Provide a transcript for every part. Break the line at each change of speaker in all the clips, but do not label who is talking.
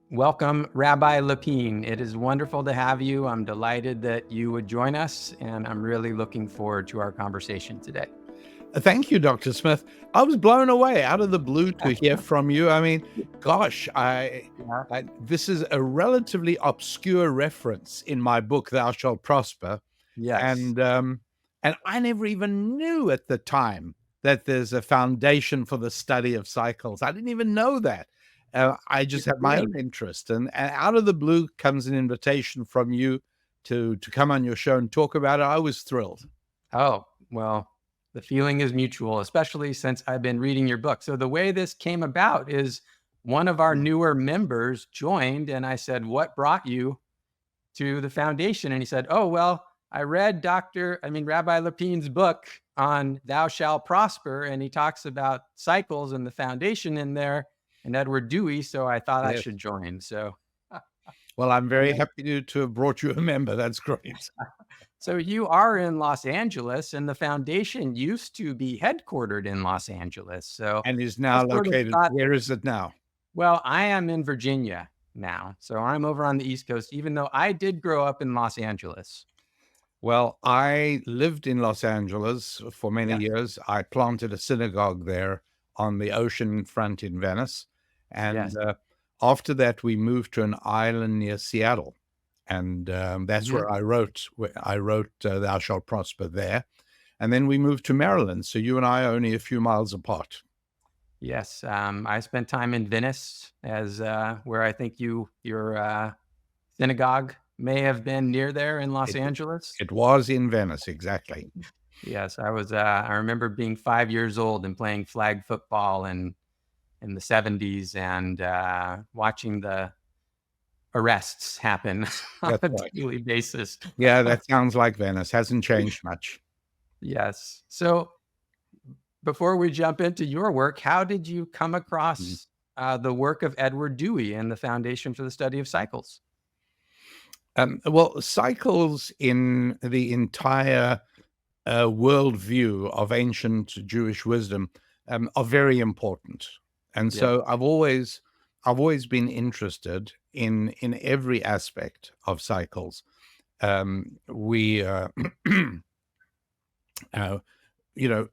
Welcome, Rabbi Lapin. It is wonderful to have you. I'm delighted that you would join us, and I'm really looking forward to our conversation today.
Thank you, Dr. Smith. I was blown away out of the blue to hear from you. I mean, gosh,
Yeah.
this is a relatively obscure reference in my book, Thou Shalt Prosper,
Yes.
and I never even knew at the time that there's a foundation for the study of cycles. I didn't even know that. I just had my own interest, and out of the blue comes an invitation from you to come on your show and talk about it. I was thrilled.
Oh, well, the feeling is mutual, especially since I've been reading your book. So the way this came about is one of our newer members joined, and I said, "What brought you to the foundation?" And he said, "Oh, well, I read Rabbi Lapin's book on Thou Shalt Prosper, and he talks about cycles and the foundation in there, and Edward Dewey, so I thought I
Yes.
should join." So,
Well, I'm very happy to have brought you a member. That's great.
so you are in Los Angeles, and the foundation used to be headquartered in Los Angeles. So
And is
I
now
sort of
located,
thought,
where is it now?
well, I am in Virginia now, so I'm over on the East Coast, even though I did grow up in Los Angeles.
Well, I lived in Los Angeles for many
Yeah.
years. I planted a synagogue there on the ocean front in Venice. And
Yes.
after that, we moved to an island near Seattle. And that's
Mhm.
where I wrote Thou Shalt Prosper there. And then we moved to Maryland. So you and I are only a few miles apart.
Yes, I spent time in Venice as where I think your synagogue may have been near there in Los
It,
Angeles.
it was in Venice, exactly.
Yes, I was. I remember being 5 years old and playing flag football in the '70s and watching the arrests happen on
That's
a
right.
daily basis.
Yeah, that sounds like Venice. Hasn't changed much.
Yes. So before we jump into your work, how did you come
Mm.
across the work of Edward Dewey and the Foundation for the Study of Cycles?
Well, cycles in the entire worldview of ancient Jewish wisdom are very important, and
Yep.
so I've always been interested in every aspect of cycles. We uh,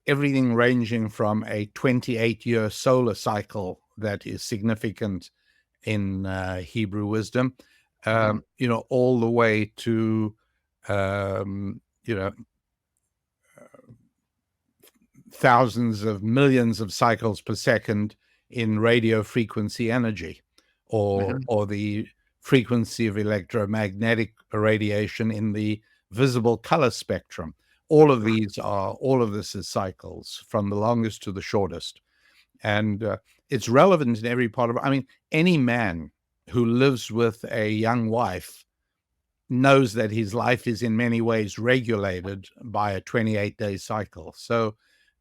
everything ranging from a 28-year solar cycle that is significant in Hebrew wisdom,
Mhm.
all the way to um, you know thousands of millions of cycles per second in radio frequency energy,
Mhm.
or the frequency of electromagnetic radiation in the visible color spectrum. All of this is cycles from the longest to the shortest. And it's relevant in every part of it. I mean, any man who lives with a young wife knows that his life is in many ways regulated by a 28-day cycle. So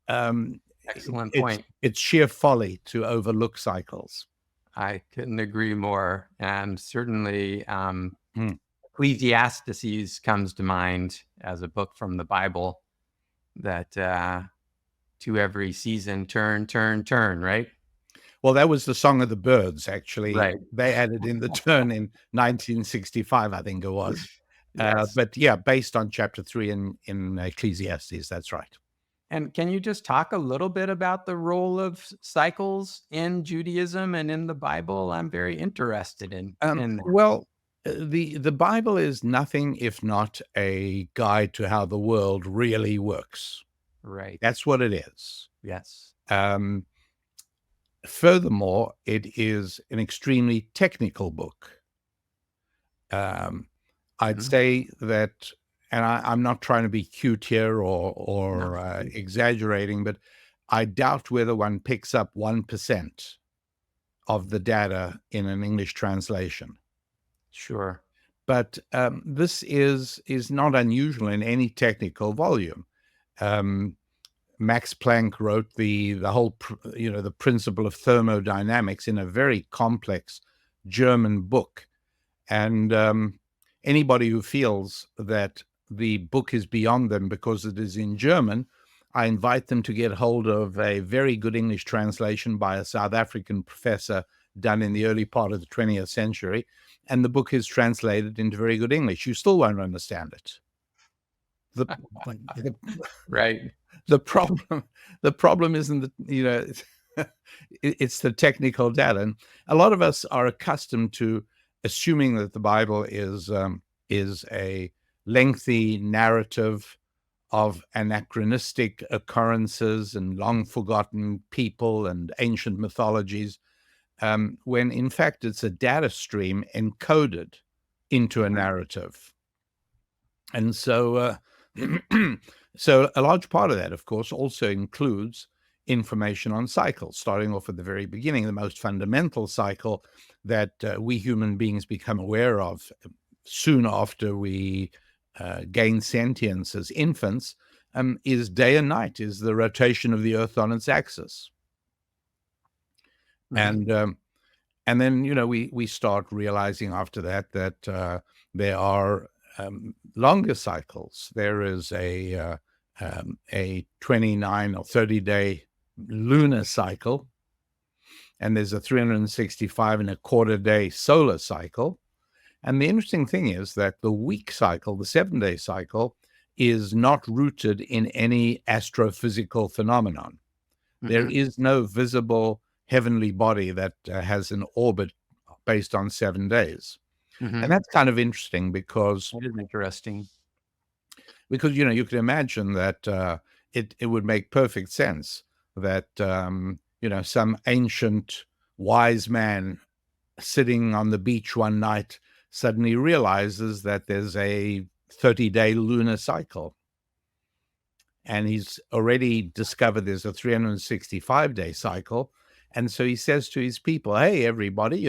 um,
Excellent
it's
point.
it's sheer folly to overlook cycles.
I couldn't agree more. And certainly,
Hmm.
Ecclesiastes comes to mind as a book from the Bible that to every season, turn, turn, turn, right?
Well, that was the Song of the Birds, actually.
Right.
They added in the turn in 1965, I think it was.
Yes.
But yeah, based on chapter 3 in Ecclesiastes, that's right.
And can you just talk a little bit about the role of cycles in Judaism and in the Bible? I'm very interested in that.
Well, the Bible is nothing if not a guide to how the world really works.
Right.
That's what it is.
Yes.
Um, Furthermore, it is an extremely technical book. I'd
Mhm.
say that, and I'm not trying to be cute here or
No.
exaggerating, but I doubt whether one picks up 1% of the data in an English translation.
Sure.
But this is not unusual in any technical volume. Um, Max Planck wrote the whole the principle of thermodynamics in a very complex German book, and anybody who feels that the book is beyond them because it is in German, I invite them to get hold of a very good English translation by a South African professor done in the early part of the 20th century, and the book is translated into very good English. You still won't understand it. The
Right.
the problem isn't that, it's the technical data. And a lot of us are accustomed to assuming that the Bible is a lengthy narrative of anachronistic occurrences and long forgotten people and ancient mythologies, when in fact it's a data stream encoded into a narrative. And so, so a large part of that, of course, also includes information on cycles, starting off at the very beginning. The most fundamental cycle that we human beings become aware of soon after we gain sentience as infants is day and night, is the rotation of the earth on its axis. And then, we start realizing after that there are longer cycles. There is a 29 or 30-day lunar cycle, and there's a 365 and a quarter day solar cycle. And the interesting thing is that the week cycle, the 7-day cycle, is not rooted in any astrophysical phenomenon. There is no visible heavenly body that has an orbit based on 7 days. And that's kind of interesting because
That is interesting.
you can imagine that it would make perfect sense that some ancient wise man sitting on the beach one night suddenly realizes that there's a 30-day lunar cycle, and he's already discovered there's a 365-day cycle. And so he says to his people, hey, everybody,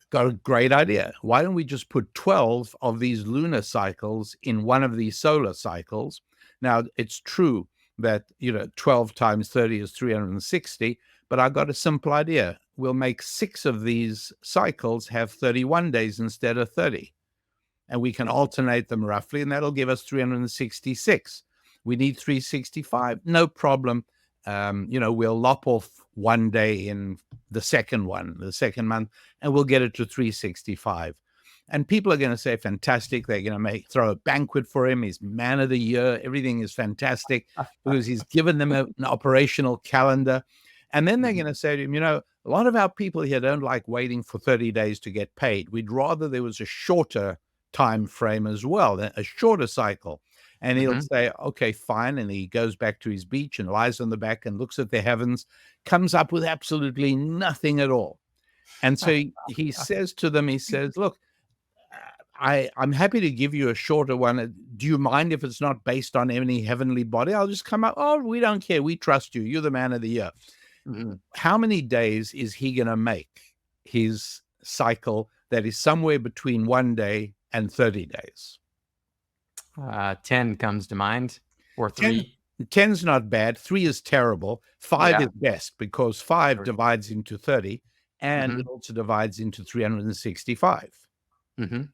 got a great idea. Why don't we just put 12 of these lunar cycles in one of these solar cycles? Now, it's true that, 12 times 30 is 360, but I got a simple idea. We'll make 6 of these cycles have 31 days instead of 30. And we can alternate them roughly, and that'll give us 366. We need 365, no problem. We'll lop off 1 day in the second month, and we'll get it to 365. And people are going to say, fantastic. They're going to throw a banquet for him. He's man of the year. Everything is fantastic because he's given them an operational calendar. And then they're going to say to him, a lot of our people here don't like waiting for 30 days to get paid. We'd rather there was a shorter time frame as well, a shorter cycle. And he'll say, okay, fine. And he goes back to his beach and lies on the back and looks at the heavens, comes up with absolutely nothing at all. And so he says to them, look, I'm happy to give you a shorter one. Do you mind if it's not based on any heavenly body? I'll just come out. Oh, we don't care. We trust you. You're the man of the year. How many days is he going to make his cycle that is somewhere between 1 day and 30 days?
10 comes to mind, or 3.
10's not bad. 3 is terrible. 5 is best because 5 divides into 30, and it also divides into 365.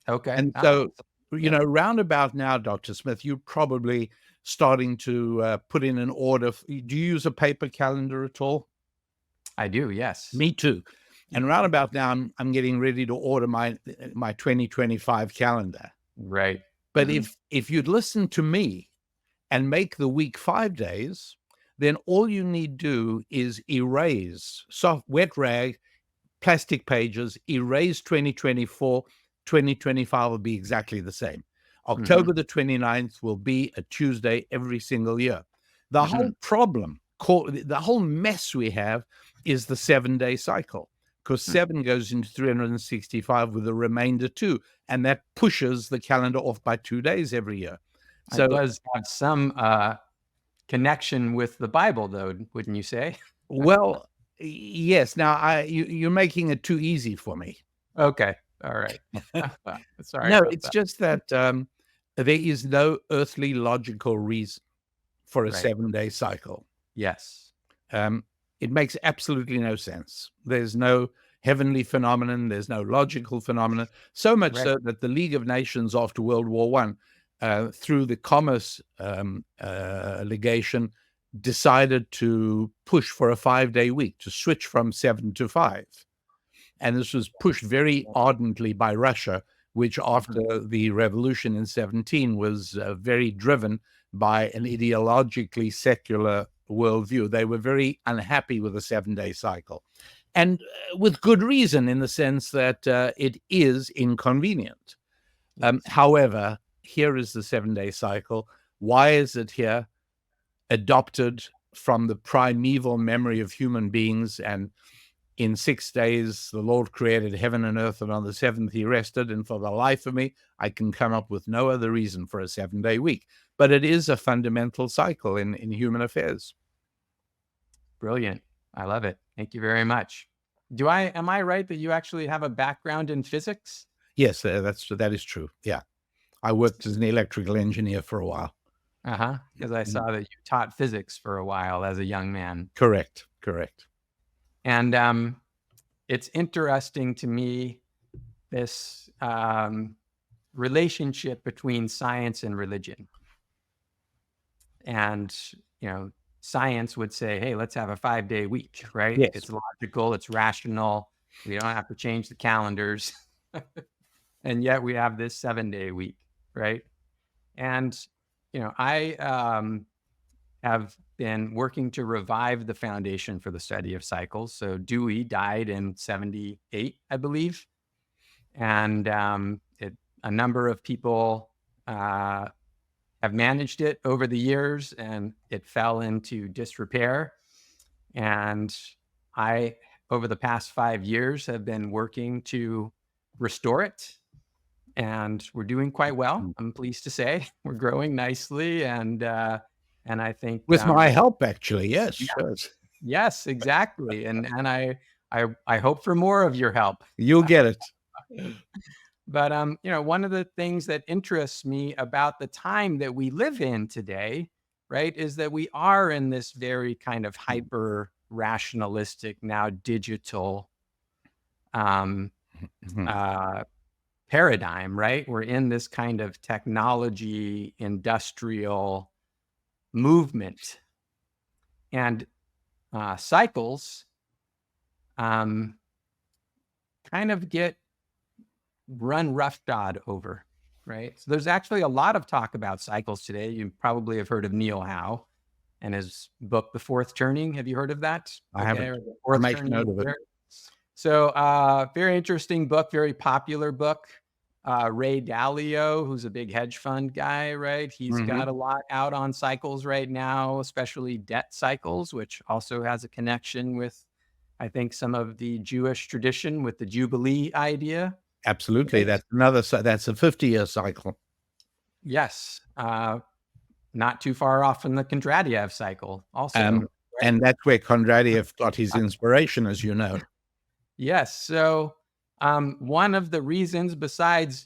Okay.
And so, roundabout now, Dr. Smith, you're probably starting to put in an order. Do you use a paper calendar at all?
I do, yes.
Me too. And roundabout now, I'm getting ready to order my 2025 calendar.
Right.
But if you'd listen to me and make the week 5 days, then all you need to do is erase wet rag, plastic pages, erase 2024. 2025 will be exactly the same. October the 29th will be a Tuesday every single year. The whole problem, the whole mess we have is the 7-day cycle, because 7 goes into 365 with the remainder 2, and that pushes the calendar off by 2 days every year. So
it does have some connection with the Bible, though, wouldn't you say?
Well, yes. Now, you're making it too easy for me.
Okay. All right. Sorry.
No, it's just that there is no earthly logical reason for a 7-day cycle.
Yes.
It makes absolutely no sense. There's no heavenly phenomenon. There's no logical phenomenon. So much so that the League of Nations after World War I, through the Commerce Legation, decided to push for a 5-day week, to switch from 7 to 5. And this was pushed very ardently by Russia, which after the revolution in 17 was very driven by an ideologically secular worldview. They were very unhappy with the 7-day cycle. And with good reason, in the sense that it is inconvenient. However, here is the 7-day cycle. Why is it here? Adopted from the primeval memory of human beings, and in 6 days the Lord created heaven and earth, and on the seventh he rested. And for the life of me, I can come up with no other reason for a 7-day week. But it is a fundamental cycle in human affairs.
Brilliant. I love it. Thank you very much. Am I right that you actually have a background in physics?
Yes, that is true. Yeah. I worked as an electrical engineer for a while.
Because I saw that you taught physics for a while as a young man.
Correct.
And it's interesting to me, this relationship between science and religion. And, science would say, hey, let's have a 5-day week, right?
Yes.
It's logical, it's rational. We don't have to change the calendars. And yet we have this 7-day week, right? And, I have been working to revive the Foundation for the Study of Cycles. So Dewey died in 78, I believe. And a number of people have managed it over the years, and it fell into disrepair. And I, over the past 5 years, have been working to restore it. And we're doing quite well, I'm pleased to say. We're growing nicely, and I think
with my help, actually, yes.
Yes, exactly. And I hope for more of your help.
You'll get it.
But one of the things that interests me about the time that we live in today, right, is that we are in this very kind of hyper rationalistic, now digital paradigm, right? We're in this kind of technology industrial movement, and cycles kind of get run roughshod over, right? So there's actually a lot of talk about cycles today. You probably have heard of Neil Howe and his book, The Fourth Turning. Have you heard of that?
I haven't. I'll make note of it.
So very interesting book, very popular book. Ray Dalio, who's a big hedge fund guy, right? He's got a lot out on cycles right now, especially debt cycles, which also has a connection with, I think, some of the Jewish tradition with the Jubilee idea.
Absolutely. That's a 50-year cycle.
Yes. Not too far off from the Kondratiev cycle also.
Right? And that's where Kondratiev got his inspiration, as you know.
Yes. So one of the reasons, besides,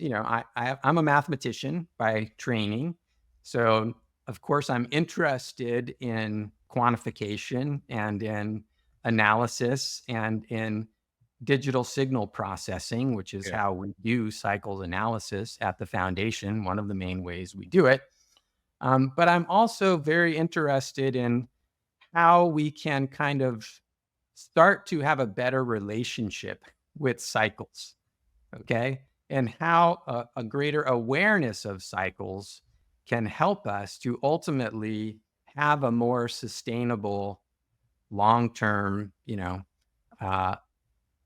I'm a mathematician by training. So, of course, I'm interested in quantification and in analysis and in digital signal processing, which is how we do cycles analysis at the Foundation, one of the main ways we do it. But I'm also very interested in how we can kind of start to have a better relationship with cycles, okay? And how a greater awareness of cycles can help us to ultimately have a more sustainable, long-term,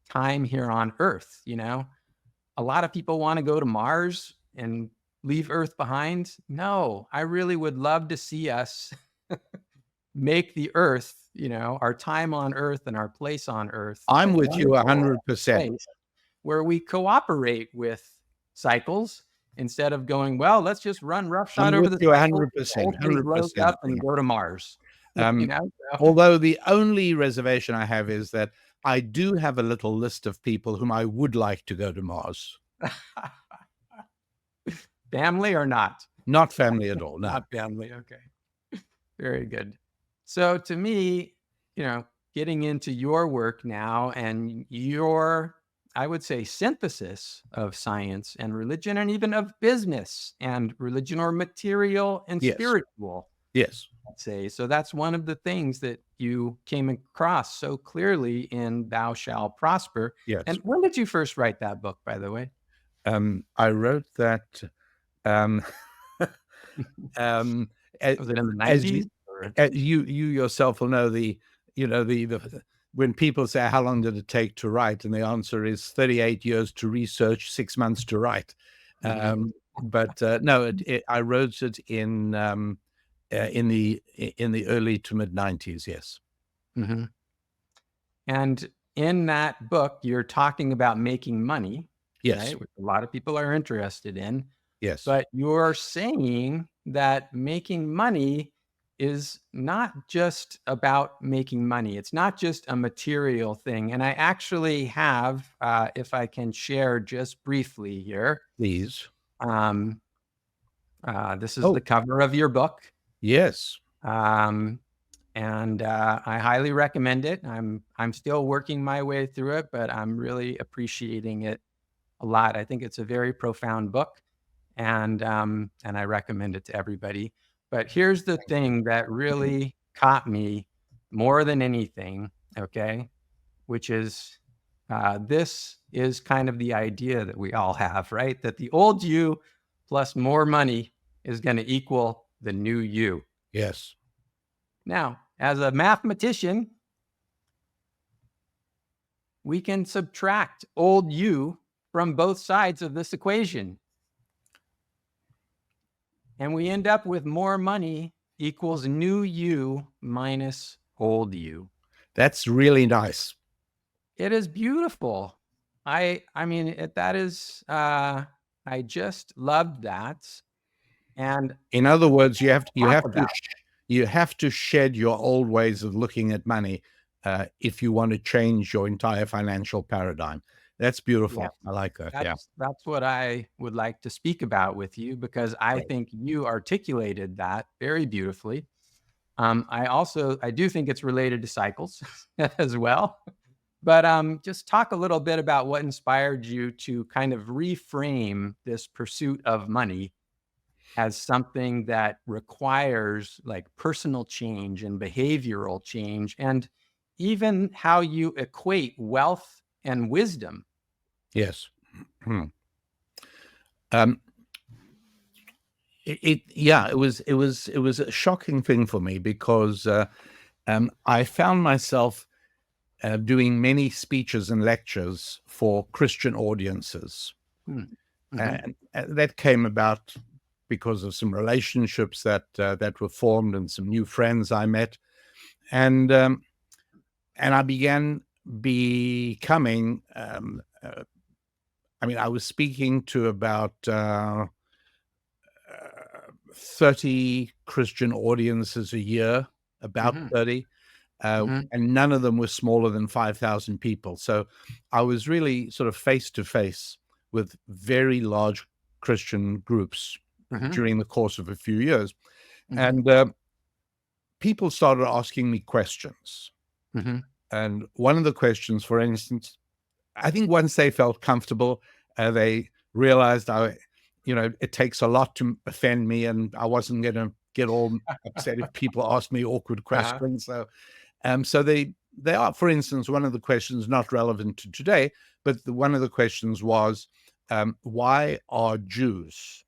time here on Earth. A lot of people want to go to Mars and leave Earth behind. No, I really would love to see us make the Earth, our time on Earth and our place on Earth.
I'm with you 100%.
Where we cooperate with cycles instead of going, well, let's just run roughshod over the
100%,
up and go to Mars.
Although the only reservation I have is that I do have a little list of people whom I would like to go to Mars.
Family or not?
Not family at all. No.
Not family. Okay. Very good. So to me, getting into your work now and your, I would say, synthesis of science and religion, and even of business and religion, or material and spiritual.
Yes.
I'd say. So that's one of the things that you came across so clearly in Thou Shall Prosper.
Yes.
And when did you first write that book, by the way?
I wrote that. Um,
Was it in the
as
90s?
you,
Or?
you yourself will know, the when people say how long did it take to write, and the answer is 38 years to research, 6 months to write. But no, I wrote it in the early to mid 90s. Yes.
Mm-hmm. And in that book, you're talking about making money,
Yes.
right? Which a lot of people are interested in.
Yes.
But you're saying that making money is not just about making money. It's not just a material thing. And I actually have, if I can share just briefly here,
Please.
um, this is
Oh,
the cover of your book.
yes.
And I highly recommend it. I'm still working my way through it, but I'm really appreciating it a lot. I think it's a very profound book, and I recommend it to everybody. But here's the thing that really caught me more than anything, okay, which is this is kind of the idea that we all have, right? That the old you plus more money is going to equal the new you.
Yes.
Now, as a mathematician, we can subtract old you from both sides of this equation. And we end up with more money equals new you minus old you.
That's really nice.
It is beautiful. I mean, that is, I just loved that. And
in other words, you have to shed your old ways of looking at money if you want to change your entire financial paradigm. That's beautiful.
yeah,
I like that. Yeah.
that's what I would like to speak about with you, because I think you articulated that very beautifully. I do think it's related to cycles as well. But just talk a little bit about what inspired you to kind of reframe this pursuit of money as something that requires like personal change and behavioral change, and even how you equate wealth and wisdom.
Yes. It was a shocking thing for me because I found myself doing many speeches and lectures for Christian audiences.
Mm-hmm.
And that came about because of some relationships that were formed and some new friends I met, and I began becoming. I was speaking to about 30 Christian audiences a year, about 30. And none of them were smaller than 5,000 people. So I was really sort of face to face with very large Christian groups during the course of a few years. And people started asking me questions. And one of the questions, for instance, I think once they felt comfortable, they realized it takes a lot to offend me, and I wasn't going to get all upset if people asked me awkward questions. So they are, for instance, one of the questions not relevant to today, but one of the questions was, why are Jews,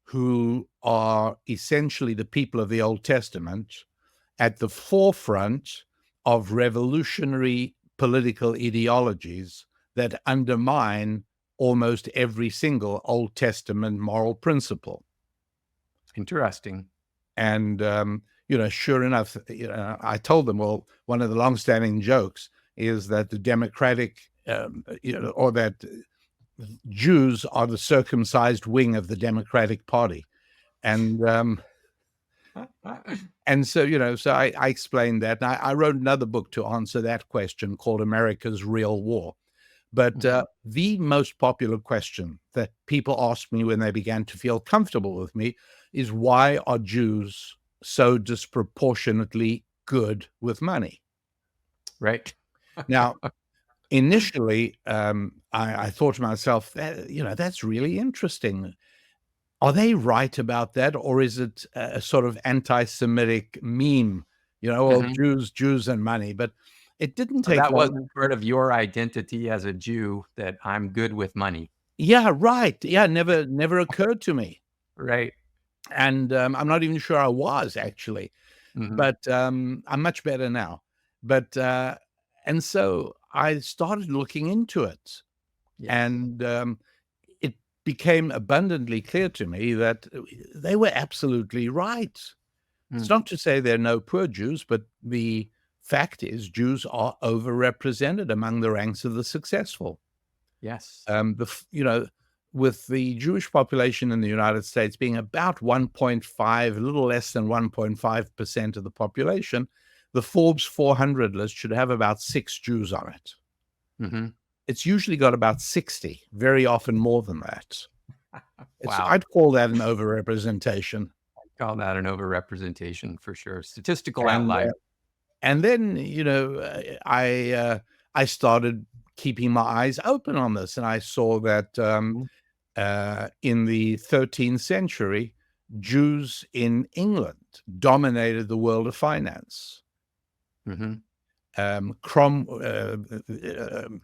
who are essentially the people of the Old Testament, at the forefront of revolutionary political ideologies that undermine almost every single Old Testament moral principle?
Interesting.
And sure enough, I told them, well, one of the longstanding jokes is that the Democratic, or that Jews are the circumcised wing of the Democratic Party, and so I explained that. And I wrote another book to answer that question called America's Real War. But the most popular question that people asked me when they began to feel comfortable with me is, why are Jews so disproportionately good with money?
Right.
Now, initially, I thought to myself, that's really interesting. Are they right about that, or is it a sort of anti-Semitic meme? Well,
Mhm.
Jews and money. But it didn't
So
take
that
long.
wasn't part of your identity as a Jew, that I'm good with money.
Yeah, right. Yeah, never occurred to me.
Right.
And I'm not even sure I was actually,
Mhm.
but I'm much better now. But and so I started looking into it,
Yes.
and it became abundantly clear to me that they were absolutely right. It's
Mm.
not to say there are no poor Jews, but the fact is Jews are overrepresented among the ranks of the successful.
Yes.
The with the Jewish population in the United States being about 1.5, a little less than 1.5% of the population, the Forbes 400 list should have about 6 Jews on it.
Mhm.
It's usually got about 60, very often more than that.
Wow.
I'd call that an overrepresentation.
Call that an overrepresentation for sure. Statistical
And
outlier.
and then, I started keeping my eyes open on this, and I saw that
Mhm.
in the 13th century, Jews in England dominated the world of finance.
Mhm.
Crom the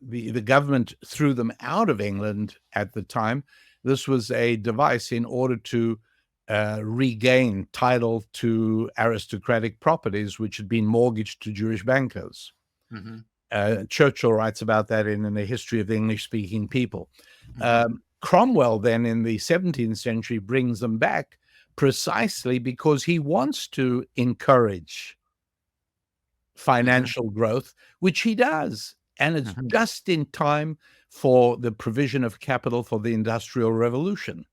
the government threw them out of England at the time. This was a device in order to regain title to aristocratic properties which had been mortgaged to Jewish bankers.
Mhm.
Churchill writes about that in the history of the English-speaking people.
Mhm.
Cromwell then in the 17th century brings them back precisely because he wants to encourage
Mhm.
financial growth, which he does. And it's
Mhm.
just in time for the provision of capital for the Industrial Revolution,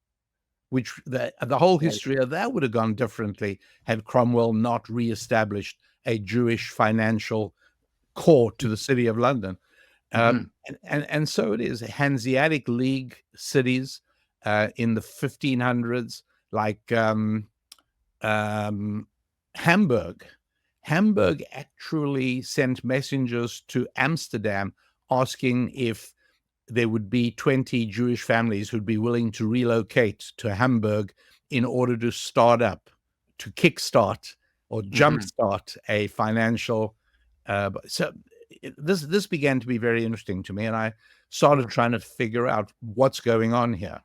which the whole
Right.
history of that would have gone differently had Cromwell not reestablished a Jewish financial core to the city of London.
Mhm.
And so it is. Hanseatic League cities in the 1500s, like um, Hamburg. Hamburg actually sent messengers to Amsterdam asking if there would be 20 Jewish families who'd be willing to relocate to Hamburg in order to start up, to kickstart or
Mhm.
jumpstart a financial. So this began to be very interesting to me, and I started
Mm.
trying to figure out what's going on here.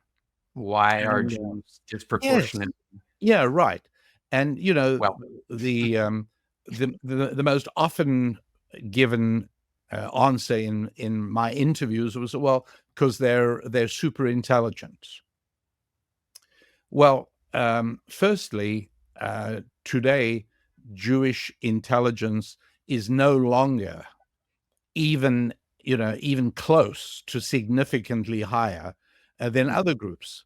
Why are
And
Jews
yes,
disproportionate?
yeah, right. And
Well,
the the most often given answer in my interviews was, well, because they're super intelligent. Well, firstly, today Jewish intelligence is no longer even even close to significantly higher than
mm,
other groups.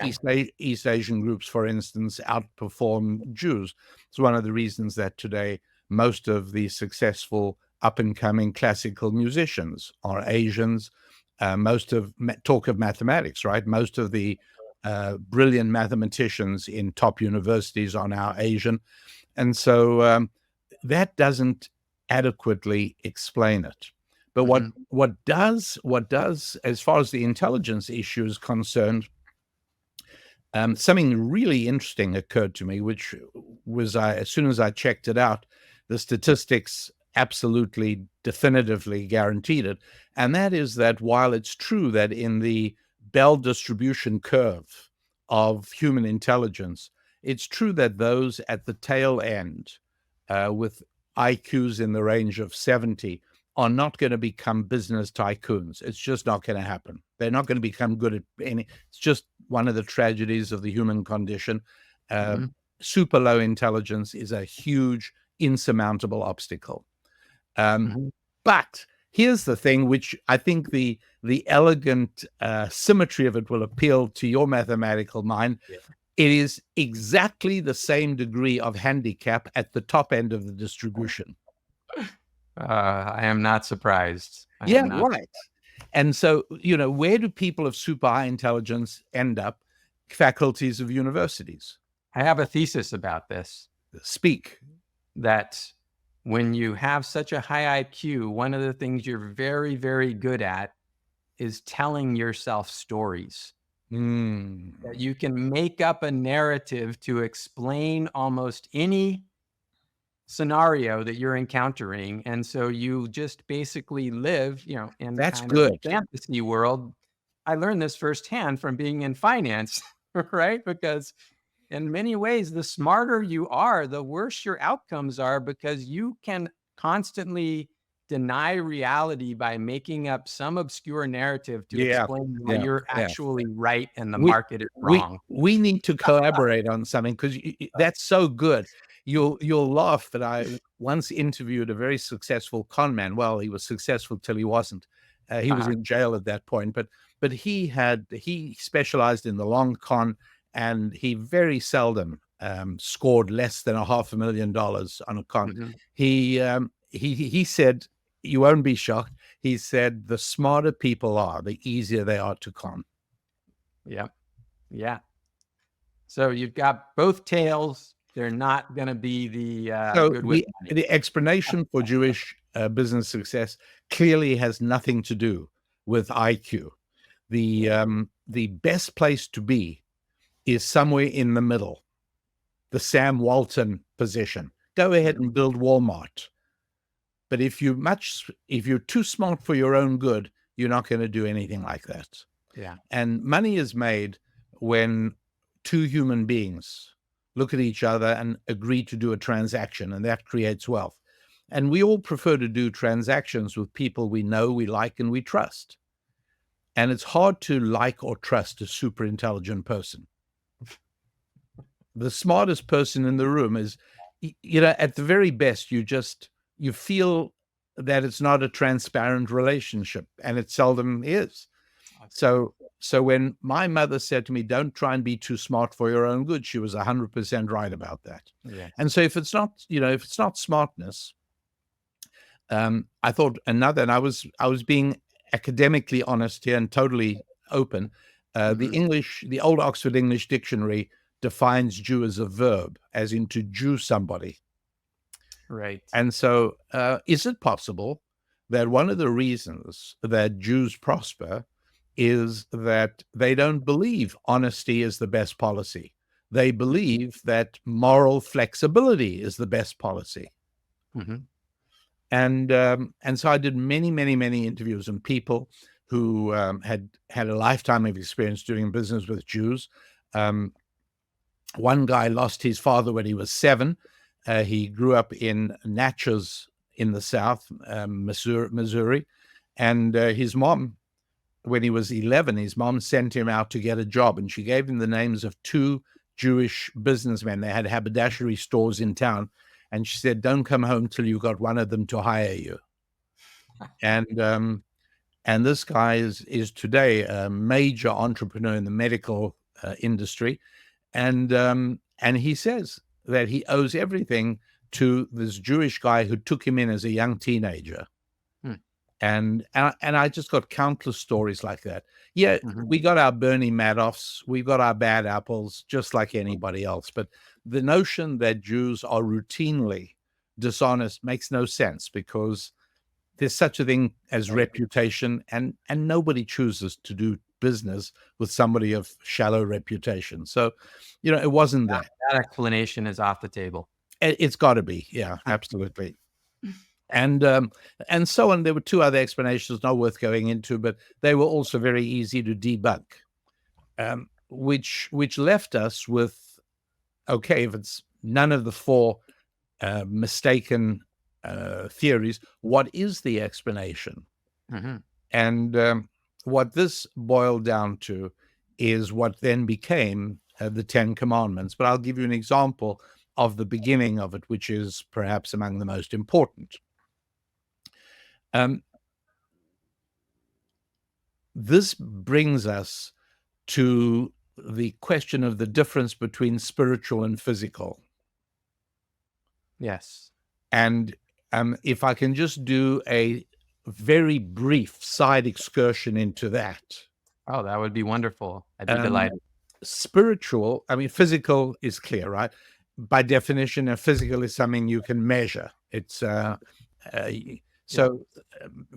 yeah.
East Asian groups, for instance, outperform Jews. It's one of the reasons that today most of the successful up and coming classical musicians are Asians. Most of talk of mathematics, right? Most of the brilliant mathematicians in top universities are now Asian, and so that doesn't adequately explain it. But
Mhm.
what does as far as the intelligence issue is concerned, something really interesting occurred to me, which was as soon as I checked it out, the statistics absolutely definitively guaranteed it, and that is that while it's true that in the Bell distribution curve of human intelligence, it's true that those at the tail end with IQs in the range of 70 are not going to become business tycoons. It's just not going to happen. They're not going to become good at any. It's just one of the tragedies of the human condition. Uh,
Mhm.
Super low intelligence is a huge, insurmountable obstacle. Um,
Mhm.
but here's the thing, which I think the elegant symmetry of it will appeal to your mathematical mind.
Yeah.
It is exactly the same degree of handicap at the top end of the distribution.
I am not surprised. I
Yeah,
am not.
right. And so, where do people of super high intelligence end up? Faculties of universities.
I have a thesis about this,
Speak.
that when you have such a high IQ, one of the things you're very, very good at is telling yourself stories.
Mm.
That you can make up a narrative to explain almost any scenario that you're encountering. And so you just basically live, in
That's
kind of a
good.
fantasy world. I learned this firsthand from being in finance, right? Because in many ways, the smarter you are, the worse your outcomes are, because you can constantly deny reality by making up some obscure narrative to
Yeah,
explain why
yeah,
you're
yeah.
actually right and the
We
market is
we
wrong.
we need to collaborate on something because that's so good. You'll laugh that I once interviewed a very successful con man. Well, he was successful till he wasn't. He was
Uh-huh.
in jail at that point, but he specialized in the long con, and he very seldom scored less than $500,000 on a con.
Mhm.
He said, you won't be shocked. He said the smarter people are, the easier they are to con.
Yeah. Yeah. So you've got both tails. They're not going to be the
So
good with money.
the explanation for Jewish business success clearly has nothing to do with IQ. The best place to be is somewhere in the middle, the Sam Walton position. Go ahead and build Walmart. But if you're too smart for your own good, you're not going to do anything like that.
Yeah.
And money is made when two human beings look at each other and agree to do a transaction, and that creates wealth. And we all prefer to do transactions with people we know, we like, and we trust. And it's hard to like or trust a super intelligent person. The smartest person in the room is, at the very best, you feel that it's not a transparent relationship, and it seldom is. So when my mother said to me, "Don't try and be too smart for your own good," she was 100% right about that.
Yeah.
And so if it's not smartness, I thought another, and I was being academically honest here and totally open. The old Oxford English Dictionary defines Jew as a verb, as in to Jew somebody.
Right.
And so, is it possible that one of the reasons that Jews prosper is that they don't believe honesty is the best policy? They believe that moral flexibility is the best policy.
Mm-hmm.
And so I did many, many, many interviews on people who had a lifetime of experience doing business with Jews. One guy lost his father when he was 7. He grew up in Natchez in the South, Missouri, and his mom, when he was 11, his mom sent him out to get a job, and she gave him the names of 2 Jewish businessmen. They had haberdashery stores in town, and she said, "Don't come home till you got one of them to hire you." And this guy is today a major entrepreneur in the medical industry, and he says that he owes everything to this Jewish guy who took him in as a young teenager. And I just got countless stories like that. Yeah, we got our Bernie Madoffs, we've got our bad apples, just like anybody else. But the notion that Jews are routinely dishonest makes no sense, because there's such a thing as reputation, and nobody chooses to do business with somebody of shallow reputation. So, it wasn't that.
That explanation is off the table.
It's got to be, yeah, absolutely. And so on. There were 2 other explanations not worth going into, but they were also very easy to debunk, which left us with, okay, if it's none of the 4 mistaken theories, what is the explanation? And what this boiled down to is what then became the 10 Commandments. But I'll give you an example of the beginning of it, which is perhaps among the most important. This brings us to the question of the difference between spiritual and physical.
Yes.
And if I can just do a very brief side excursion into that.
Oh, that would be wonderful. I'd be delighted.
Spiritual, physical is clear, right? By definition, a physical is something you can measure. It's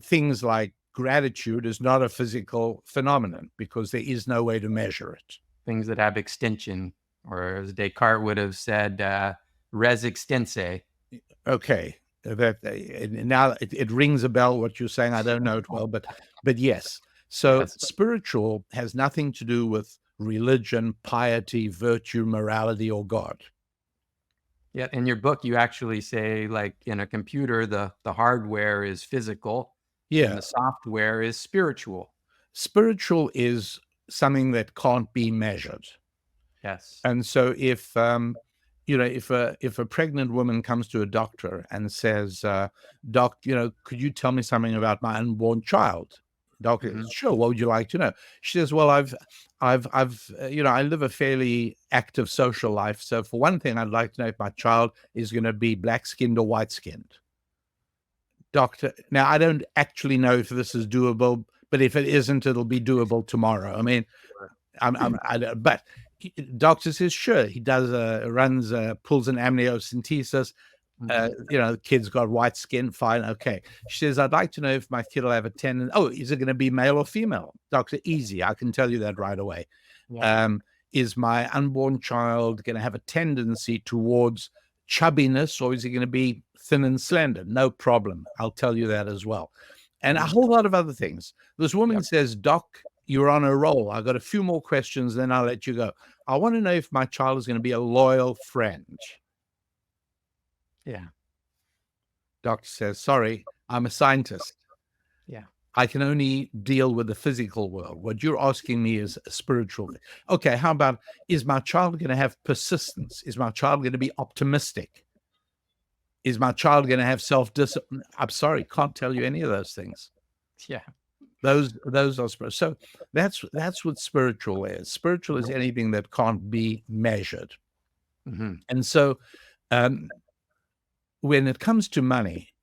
things like gratitude is not a physical phenomenon because there is no way to measure it.
Things that have extension, or as Descartes would have said, res extensa.
Okay, that now it rings a bell what you're saying. I don't know it well, but yes. So
Yes.
spiritual has nothing to do with religion, piety, virtue, morality, or God.
Yeah, in your book, you actually say, like in a computer, the hardware is physical, and
Yeah,
the software is spiritual.
spiritual is something that can't be measured.
Yes.
And so if if a pregnant woman comes to a doctor and says, "Doc, could you tell me something about my unborn child?" Doctor
Mhm.
says, "Sure. What would you like to know?" She says, "Well, I live a fairly active social life. So for one thing, I'd like to know if my child is going to be black-skinned or white-skinned." Doctor, now I don't actually know if this is doable, but if it isn't, it'll be doable tomorrow. I mean, but doctor says, sure. He does pulls an amniocentesis. The kid's got white skin. Fine. Okay. She says, I'd like to know if my kid will have a tendon. Oh, is it going to be male or female? Doctor, easy. I can tell you that right away.
Yeah.
Is my unborn child going to have a tendency towards chubbiness, or is he going to be thin and slender? No problem. I'll tell you that as well. And a whole lot of other things. This woman says, Doc, you're on a roll. I've got a few more questions, then I'll let you go. I want to know if my child is going to be a loyal friend.
Yeah.
Doctor says, sorry, I'm a scientist.
Yeah.
I can only deal with the physical world. What you're asking me is a spiritual thing. Okay, how about, is my child going to have persistence? Is my child going to be optimistic? Is my child going to have self-discipline? I'm sorry, can't tell you any of those things.
Yeah.
Those are spiritual. So that's what spiritual is. Spiritual is anything that can't be measured.
Mm-hmm.
And so when it comes to money,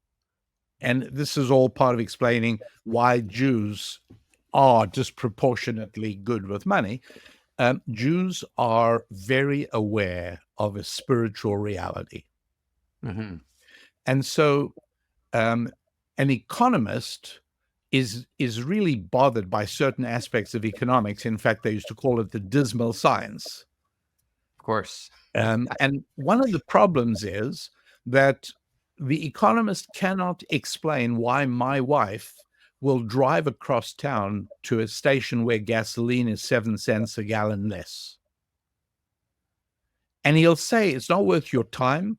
and this is all part of explaining why Jews are disproportionately good with money, Jews are very aware of a spiritual reality.
Mm-hmm.
And so an economist is really bothered by certain aspects of economics. In fact, they used to call it the dismal science.
Of course.
And one of the problems is that the economist cannot explain why my wife will drive across town to a station where gasoline is 7 cents a gallon less. And he'll say it's not worth your time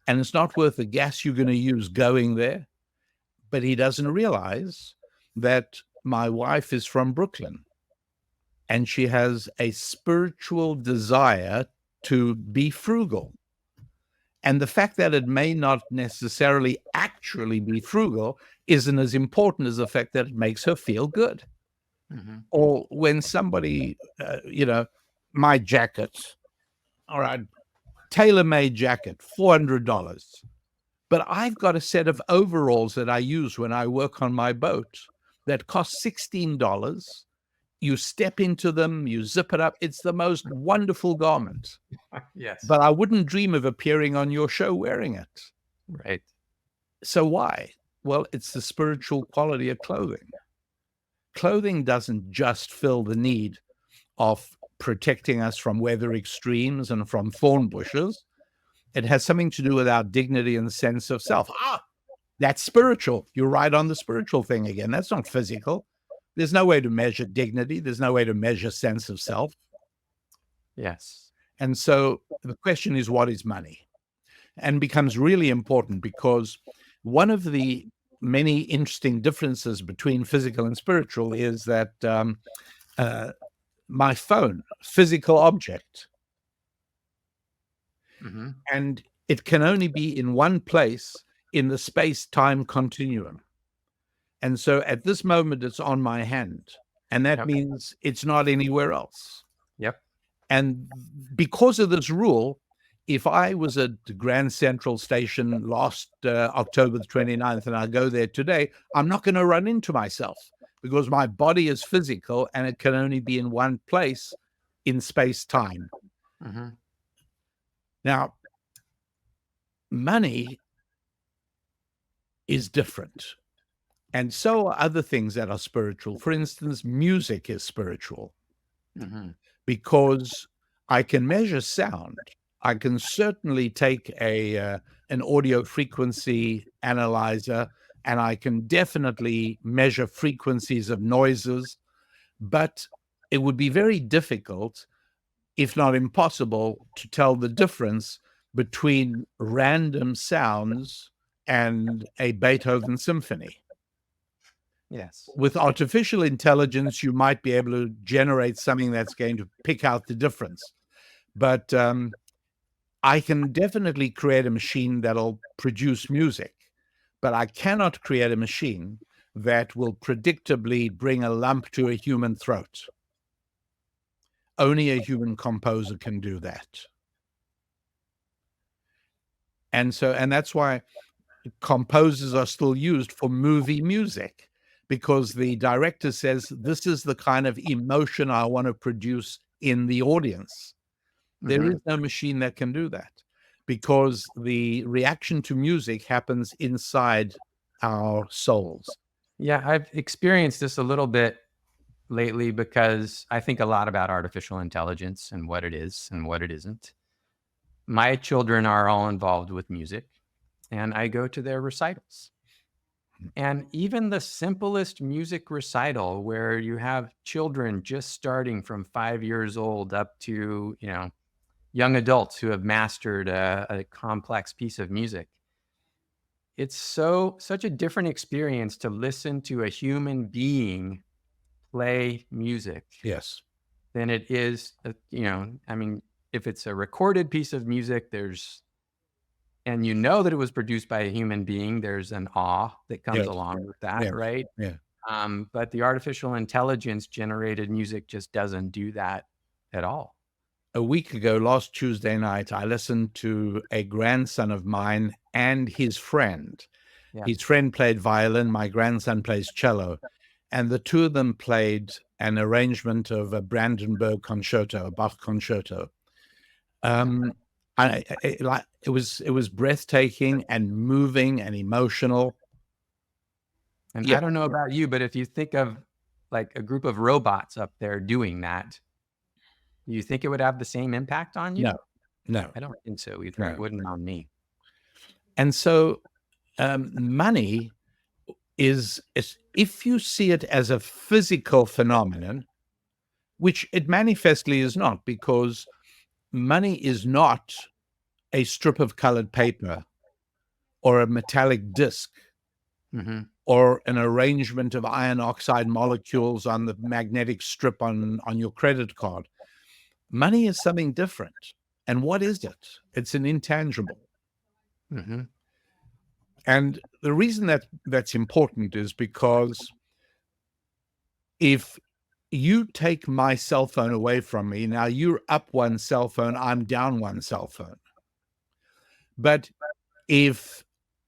and it's not worth the gas you're going to use going there. But he doesn't realize that my wife is from Brooklyn and she has a spiritual desire to be frugal. And the fact that it may not necessarily actually be frugal isn't as important as the fact that it makes her feel good.
Mm-hmm.
Or when somebody, my jacket, all right, tailor-made jacket, $400. But I've got a set of overalls that I use when I work on my boat that cost $16. You step into them, you zip it up. It's the most wonderful garment.
Yes.
But I wouldn't dream of appearing on your show wearing it.
Right.
So why? Well, it's the spiritual quality of clothing. Clothing doesn't just fill the need of protecting us from weather extremes and from thorn bushes. It has something to do with our dignity and sense of self. That's spiritual. You're right on the spiritual thing again. That's not physical. There's no way to measure dignity. There's no way to measure sense of self.
Yes.
And so the question is, what is money? And becomes really important because one of the many interesting differences between physical and spiritual is that my phone, physical object,
Mm-hmm.
and it can only be in one place in the space-time continuum. And so at this moment, it's on my hand. And that means it's not anywhere else.
Yep.
And because of this rule, if I was at Grand Central Station last October the 29th and I go there today, I'm not going to run into myself because my body is physical and it can only be in one place in space-time.
Mm-hmm.
Now, money is different. And so are other things that are spiritual. For instance, music is spiritual because I can measure sound. I can certainly take an audio frequency analyzer, and I can definitely measure frequencies of noises, but it would be very difficult, if not impossible, to tell the difference between random sounds and a Beethoven symphony.
Yes.
With artificial intelligence, you might be able to generate something that's going to pick out the difference. But I can definitely create a machine that'll produce music, but I cannot create a machine that will predictably bring a lump to a human throat. Only a human composer can do that. And that's why composers are still used for movie music, because the director says, this is the kind of emotion I want to produce in the audience. There is no machine that can do that, because the reaction to music happens inside our souls.
Yeah, I've experienced this a little bit lately because I think a lot about artificial intelligence and what it is and what it isn't. My children are all involved with music, and I go to their recitals. And even the simplest music recital, where you have children just starting from 5 years old up to, young adults who have mastered a complex piece of music, it's such a different experience to listen to a human being play music.
Yes.
Than it is, if it's a recorded piece of music, and that it was produced by a human being, there's an awe that comes along with that, right?
Yeah.
But the artificial intelligence generated music just doesn't do that at all.
A week ago, last Tuesday night, I listened to a grandson of mine and his friend. Yeah. His friend played violin, my grandson plays cello, and the two of them played an arrangement of a Brandenburg concerto, a Bach concerto. It was breathtaking and moving and emotional.
And I don't know about you, but if you think of like a group of robots up there doing that, do you think it would have the same impact on you?
No.
I don't think so either. It wouldn't on me.
And so money is, if you see it as a physical phenomenon, which it manifestly is not, because money is not a strip of colored paper or a metallic disc or an arrangement of iron oxide molecules on the magnetic strip on your credit card. Money is something different. And what is it? It's an intangible. And the reason that's important is because if you take my cell phone away from me, now you're up one cell phone, I'm down one cell phone. But if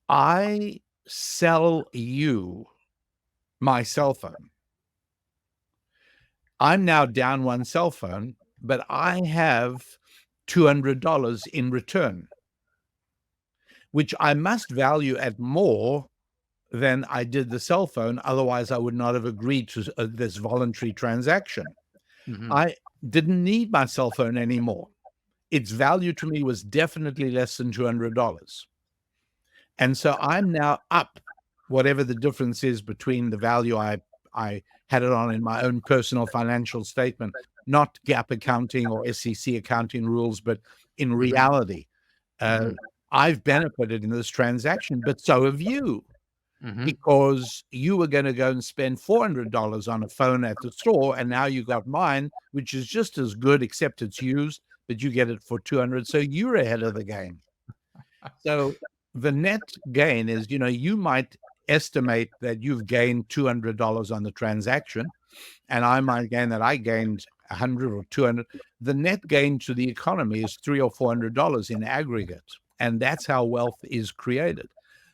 I sell you my cell phone, I'm now down one cell phone, but I have $200 in return, which I must value at more than I did the cell phone. Otherwise, I would not have agreed to this voluntary transaction. I didn't need my cell phone anymore. Its value to me was definitely less than $200. And so I'm now up whatever the difference is between the value I had it on in my own personal financial statement, not GAAP accounting or SEC accounting rules, but in reality, I've benefited in this transaction, but so have you. Because you were going to go and spend $400 on a phone at the store, and now you got mine, which is just as good, except it's used, but you get it for $200. So you're ahead of the game. So the net gain is, you might estimate that you've gained $200 on the transaction, and I might gain that I gained 100 or 200. The net gain to the economy is $300 or $400 in aggregate, and that's how wealth is created.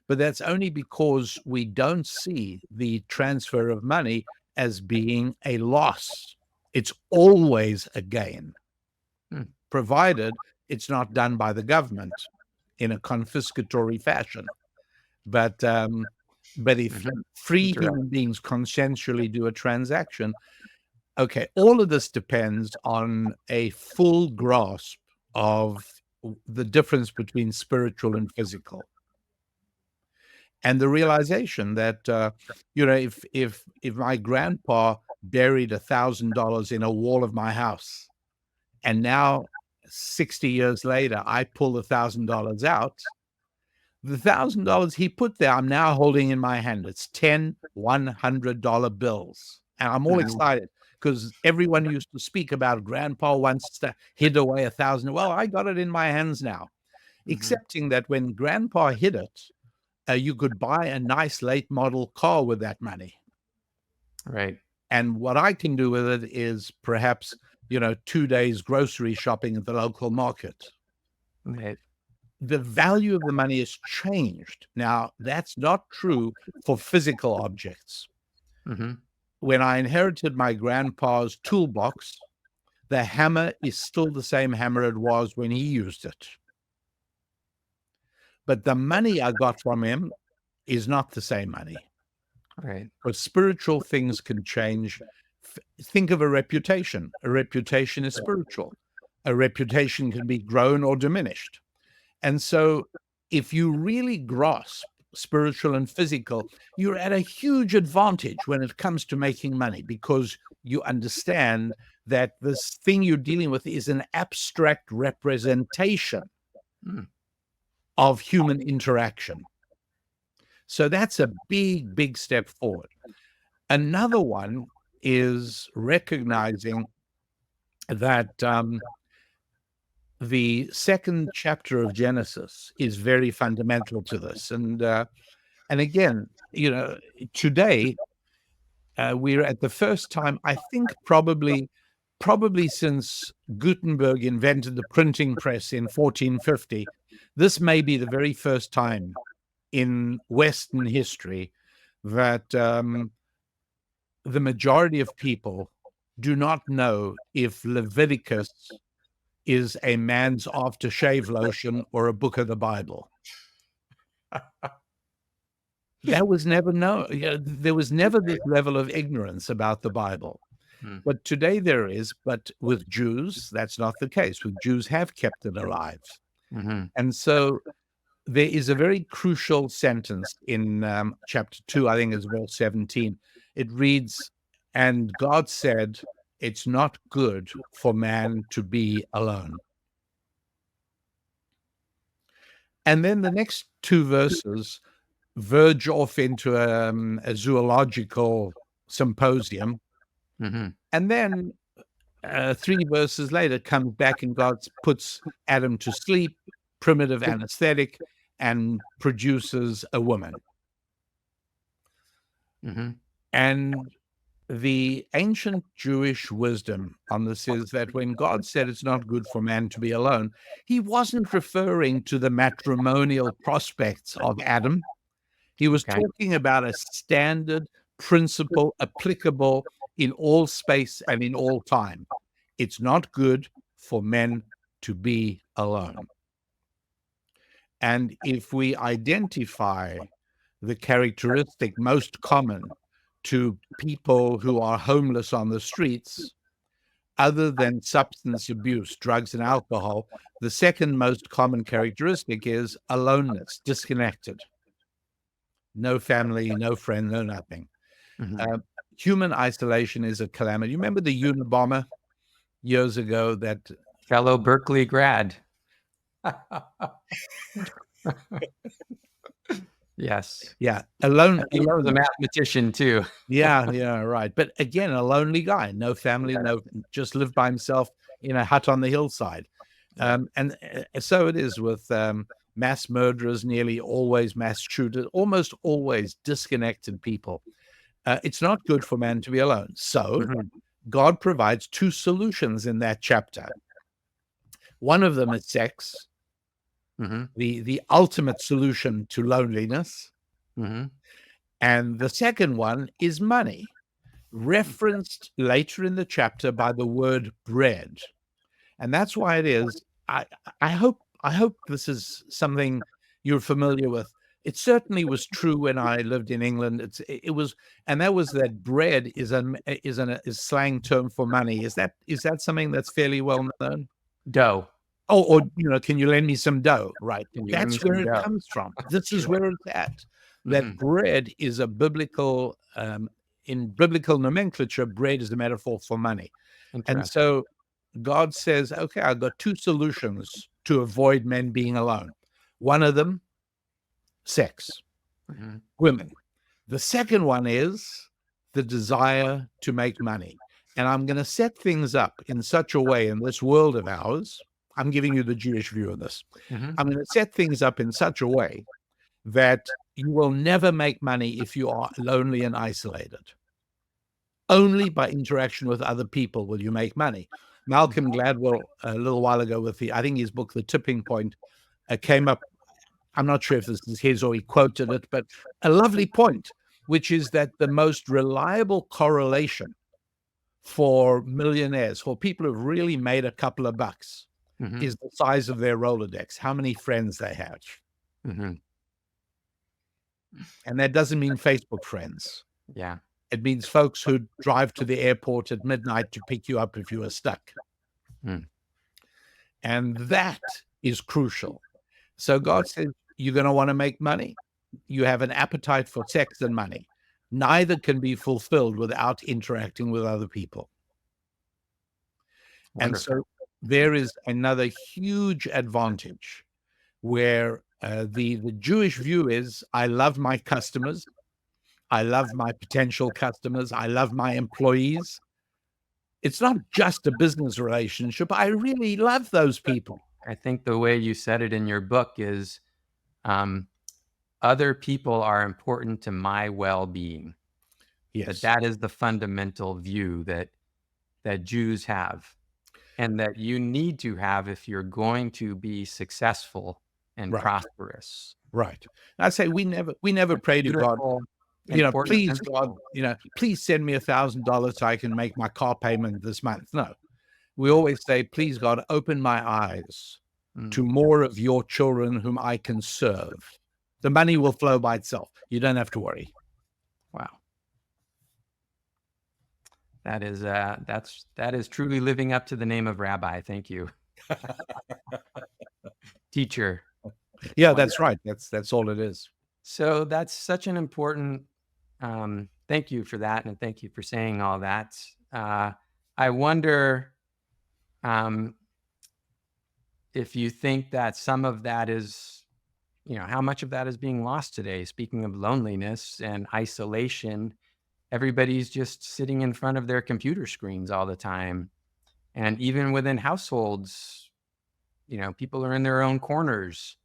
But that's only because we don't see the transfer of money as being a loss. It's always a gain, provided it's not done by the government in a confiscatory fashion. But But if
Mhm.
three
Correct.
human beings consensually do a transaction, okay, all of this depends on a full grasp of the difference between spiritual and physical, and the realization that if my grandpa buried $1,000 in a wall of my house, and now 60 years later I pull $1,000 out, the $1,000 he put there, I'm now holding in my hand. It's 10 $100 bills. And I'm all
Mhm.
excited because everyone used to speak about grandpa once hid away 1,000. Well, I got it in my hands now,
Mhm.
excepting that when grandpa hid it, you could buy a nice late model car with that money.
Right.
And what I can do with it is perhaps, 2 days grocery shopping at the local market.
Right.
The value of the money has changed. Now, that's not true for physical objects.
Mhm.
When I inherited my grandpa's toolbox, the hammer is still the same hammer it was when he used it. But the money I got from him is not the same money.
Right.
But spiritual things can change. Think of a reputation. A reputation is spiritual. A reputation can be grown or diminished. And so, if you really grasp spiritual and physical, you're at a huge advantage when it comes to making money because you understand that this thing you're dealing with is an abstract representation
Mm.
of human interaction. So, that's a big, big step forward. Another one is recognizing that the second chapter of Genesis is very fundamental to this. And again, today we're at the first time, I think probably since Gutenberg invented the printing press in 1450, this may be the very first time in Western history that the majority of people do not know if Leviticus is a man's aftershave lotion or a book of the Bible. That was never known. There was never this level of ignorance about the Bible.
Mm.
But today there is, but with Jews, that's not the case. With Jews have kept it alive.
Mhm.
And so there is a very crucial sentence in chapter 2, I think it's verse 17. It reads, "And God said, it's not good for man to be alone." And then the next two verses verge off into a zoological symposium.
Mhm.
And then 3 verses later comes back and God puts Adam to sleep, primitive anesthetic, and produces a woman.
Mhm.
And the ancient Jewish wisdom on this is that when God said it's not good for man to be alone, he wasn't referring to the matrimonial prospects of Adam. He was
Okay.
talking about a standard principle applicable in all space and in all time. It's not good for men to be alone. And if we identify the characteristic most common to people who are homeless on the streets, other than substance abuse, drugs, and alcohol, the second most common characteristic is aloneness, disconnected. No family, no friend, no nothing.
Mhm.
Uh, Human isolation is a calamity. You remember the Unabomber years ago that,
Fellow Berkeley grad. Yes.
yeah,
I think he was a
aloneness.
mathematician too.
Yeah, right. But again, a lonely guy, no family, just lived by himself in a hut on the hillside.
Yeah.
And so it is with mass murderers, nearly always mass shooters, almost always disconnected people. It's not good for man to be alone. So
Mhm.
God provides two solutions in that chapter. One of them is sex,
Mhm.
the ultimate solution to loneliness.
Mhm.
And the second one is money, referenced later in the chapter by the word bread. And that's why it is. I hope this is something you're familiar with. It certainly was true when I lived in England. It was, and that was that bread is is slang term for money. Is that something that's fairly well known?
Dough.
Oh, or can you lend me some dough? Right.
Can you lend me
That's where
some
it
dough?
comes from. This is
Sure.
where it's at. That
Mhm.
bread is a biblical, in biblical nomenclature, bread is a metaphor for money. And
Interesting.
so God says, okay, I've got two solutions to avoid men being alone. One of them, sex,
Mhm.
women. The second one is the desire to make money. And I'm going to set things up in such a way in this world of ours. I'm giving you the Jewish view of this.
Mhm.
I'm going to set things up in such a way that you will never make money if you are lonely and isolated. Only by interaction with other people will you make money. Malcolm Gladwell, a little while ago, with I think his book, The Tipping Point, came up. I'm not sure if this is his or he quoted it, but a lovely point, which is that the most reliable correlation for millionaires, for people who've really made a couple of bucks,
Mhm.
is the size of their Rolodex, how many friends they have.
Mhm.
And that doesn't mean Facebook friends.
Yeah.
It means folks who drive to the airport at midnight to pick you up if you are stuck.
Mm.
And that is crucial. So God says, you're going to want to make money. You have an appetite for sex and money. Neither can be fulfilled without interacting with other people. And
Wonderful.
so there is another huge advantage where the Jewish view is, I love my customers. I love my potential customers. I love my employees. It's not just a business relationship. I really love those people.
I think the way you said it in your book is, um, other people are important to my well-being.
Yes.
That is the fundamental view that Jews have, and that you need to have if you're going to be successful and
Right.
prosperous.
Right. I say we never pray to God,
Beautiful, important
please God,
principle.
please send me $1,000 so I can make my car payment this month. No, we always say, please God, open my eyes to
Mm.
more of your children whom I can serve. The money will flow by itself. You don't have to worry.
Wow. That is truly living up to the name of rabbi. Thank you. Teacher.
Yeah, that's right. That's all it is.
So that's such an important, thank you for that. And thank you for saying all that. I wonder, if you think that some of that is, how much of that is being lost today. Speaking of loneliness and isolation, everybody's just sitting in front of their computer screens all the time. And even within households, people are in their own corners.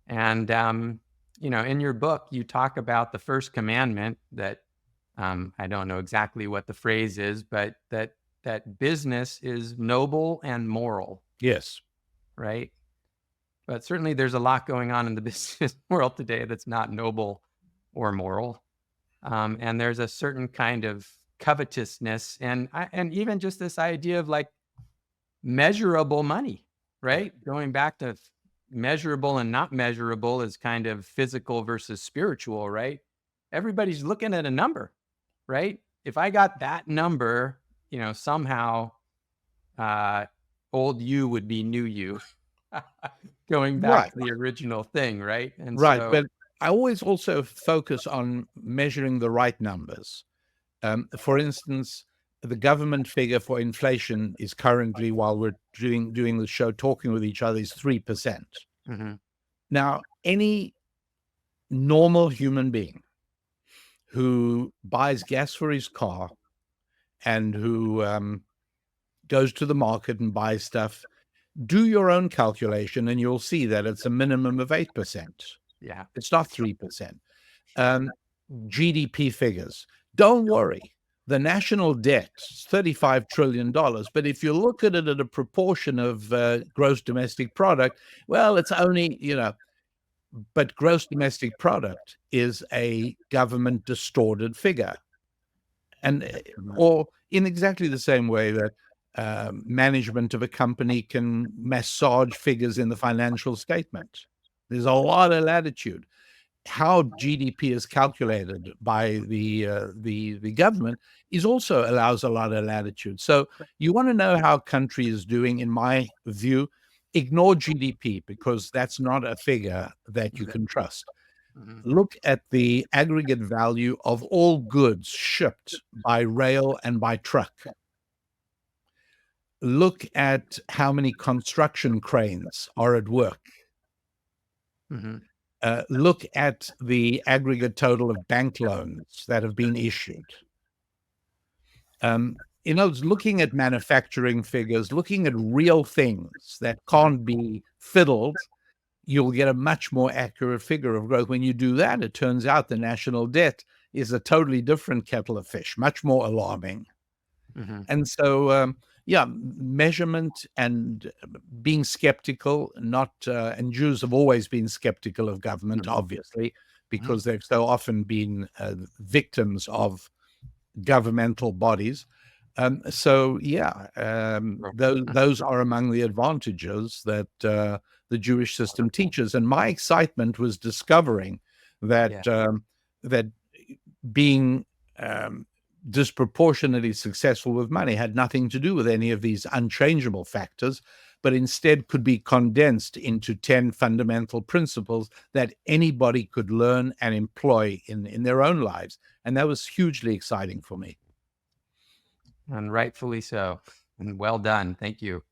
And, in your book, you talk about the first commandment that, I don't know exactly what the phrase is, but that business is noble and moral,
Yes.
right? But certainly there's a lot going on in the business world today that's not noble or moral. And there's a certain kind of covetousness and even just this idea of like measurable money, right? Going back to measurable and not measurable is kind of physical versus spiritual, right? Everybody's looking at a number, right? If I got that number, somehow old you would be new you. Going back
Right.
to the original thing, right? And
Right.
so,
But I always also focus on measuring the right numbers. For instance, the government figure for inflation is currently, while we're doing the show, talking with each other, is 3%.
mhm,
Now, any normal human being who buys gas for his car and who goes to the market and buys stuff, do your own calculation and you'll see that it's a minimum of 8%.
yeah,
It's not 3%. GDP figures. Don't worry. The national debt is $35 trillion. But if you look at it at a proportion of gross domestic product, well, it's only, but gross domestic product is a government distorted figure. And
mhm,
or in exactly the same way that management of a company can massage figures in the financial statement. There's a lot of latitude. how GDP is calculated by the government is also allows a lot of latitude. So you want to know how a country is doing, in my view, ignore GDP because that's not a figure that you can trust.
Mhm.
Look at the aggregate value of all goods shipped by rail and by truck. Look at how many construction cranes are at work.
Mhm.
Look at the aggregate total of bank loans that have been issued. Looking at manufacturing figures, looking at real things that can't be fiddled, you'll get a much more accurate figure of growth. When you do that, it turns out the national debt is a totally different kettle of fish, much more alarming.
Mhm.
And so, measurement and being skeptical, and Jews have always been skeptical of government,
Mhm.
obviously, because they've so often been victims of governmental bodies. Those are among the advantages that the Jewish system teaches. And my excitement was discovering that that being disproportionately successful with money had nothing to do with any of these unchangeable factors, but instead could be condensed into 10 fundamental principles that anybody could learn and employ in their own lives. And that was hugely exciting for me.
And rightfully so. And well done. Thank you.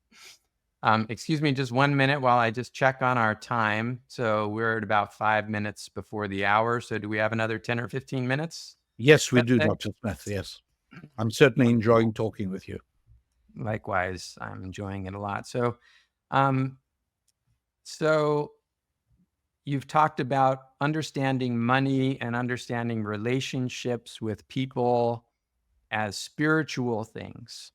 Excuse me just 1 minute while I just check on our time. So we're at about 5 minutes before the hour. So do we have another 10 or 15 minutes?
Yes, we do, Dr. Smith. Yes. I'm certainly enjoying talking with you.
Likewise, I'm enjoying it a lot. So you've talked about understanding money and understanding relationships with people as spiritual things.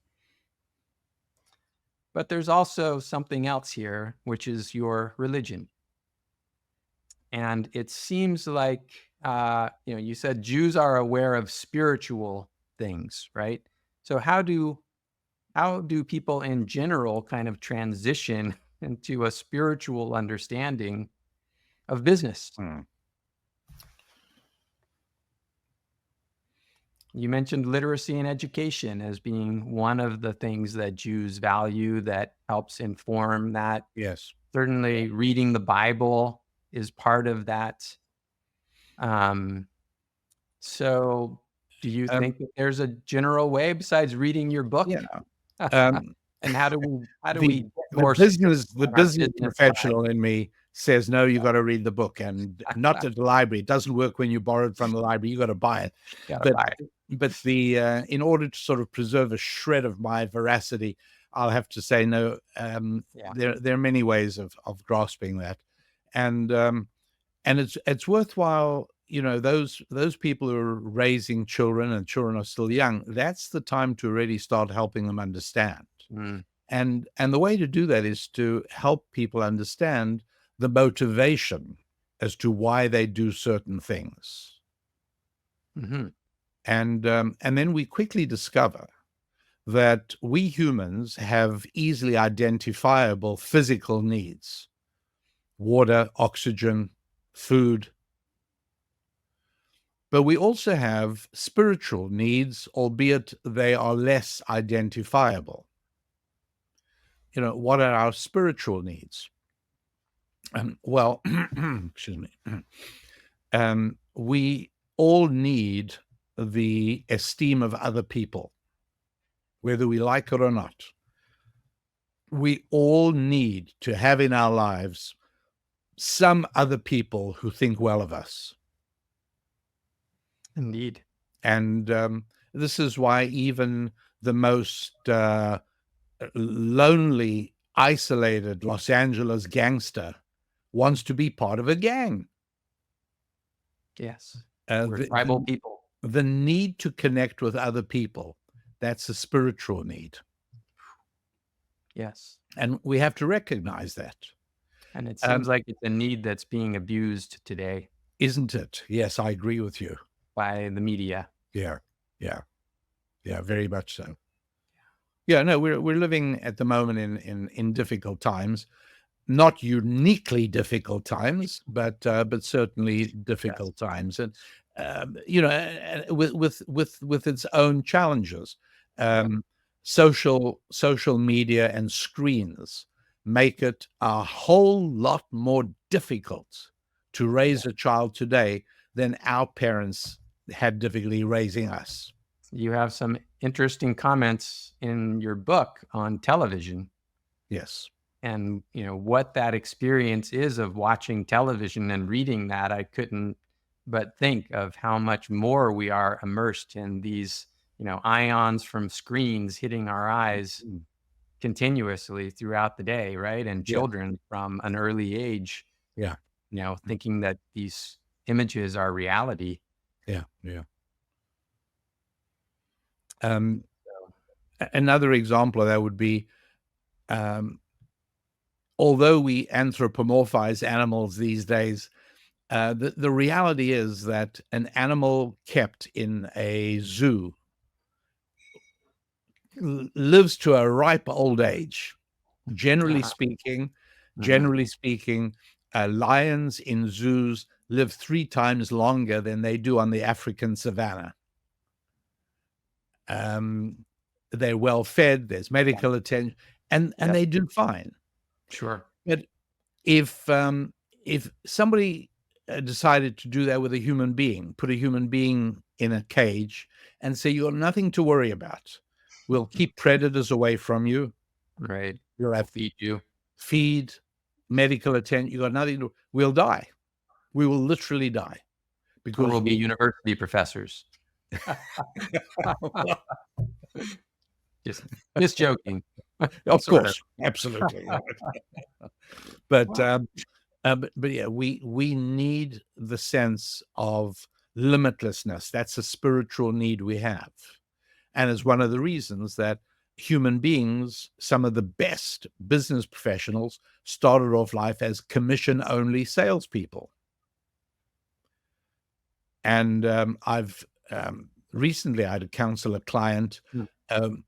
But there's also something else here, which is your religion. And it seems like, you said Jews are aware of spiritual things, right? So how do people in general kind of transition into a spiritual understanding of business? You mentioned literacy and education as being one of the things that Jews value that helps inform that.
Yes.
Certainly reading the Bible is part of that. So do you think that there's a general way besides reading your book?
Yeah.
And how do we get more
the
on our
business
business
professional in me says, no, you got to read the book, and not at the library. It doesn't work when you borrow it from the library. You got to buy it.
Gotta buy it.
But in order to sort of preserve a shred of my veracity, I'll have to say no. There are many ways of grasping that, and it's worthwhile. Those people who are raising children and children are still young. That's the time to really start helping them understand. And the way to do that is to help people understand the motivation as to why they do certain things. And then we quickly discover that we humans have easily identifiable physical needs: water, oxygen, food. But we also have spiritual needs, albeit they are less identifiable. What are our spiritual needs? Well, excuse me. We all need the esteem of other people, whether we like it or not. We all need to have in our lives some other people who think well of us.
Indeed.
And this is why even the most lonely, isolated Los Angeles gangster wants to be part of a gang.
Yes. We're tribal people.
The need to connect with other people, that's a spiritual need.
Yes.
And we have to recognize that.
And it seems like it's a need that's being abused today.
Isn't it? Yes, I agree with you.
By the media.
Yeah, very much so. Yeah, no, we're living at the moment in difficult times. not uniquely difficult times, but certainly difficult times, and with its own challenges. Social media and screens make it a whole lot more difficult to raise a child today than our parents had difficulty raising us.
You have some interesting comments in your book on television.
Yes.
And, what that experience is of watching television and reading that, I couldn't but think of how much more we are immersed in these, ions from screens hitting our eyes continuously throughout the day, right? And children from an early age, thinking that these images are reality.
Yeah. Another example of that would be, although we anthropomorphize animals these days, the reality is that an animal kept in a zoo lives to a ripe old age. Generally speaking, lions in zoos live 3 times longer than they do on the African savannah. They're well fed, there's medical attention, and they do fine.
Sure.
But if somebody decided to do that with a human being, put a human being in a cage and say, you have nothing to worry about. We'll keep predators away from you.
Right.
You'll have
feed you.
Feed, medical attention. You got nothing to. We'll die. We will literally die.
Because we'll be university professors. Just joking.
Of course. Absolutely. But yeah, we need the sense of limitlessness. That's a spiritual need we have. And it's one of the reasons that human beings, some of the best business professionals, started off life as commission-only salespeople. And I've recently I had to counsel a client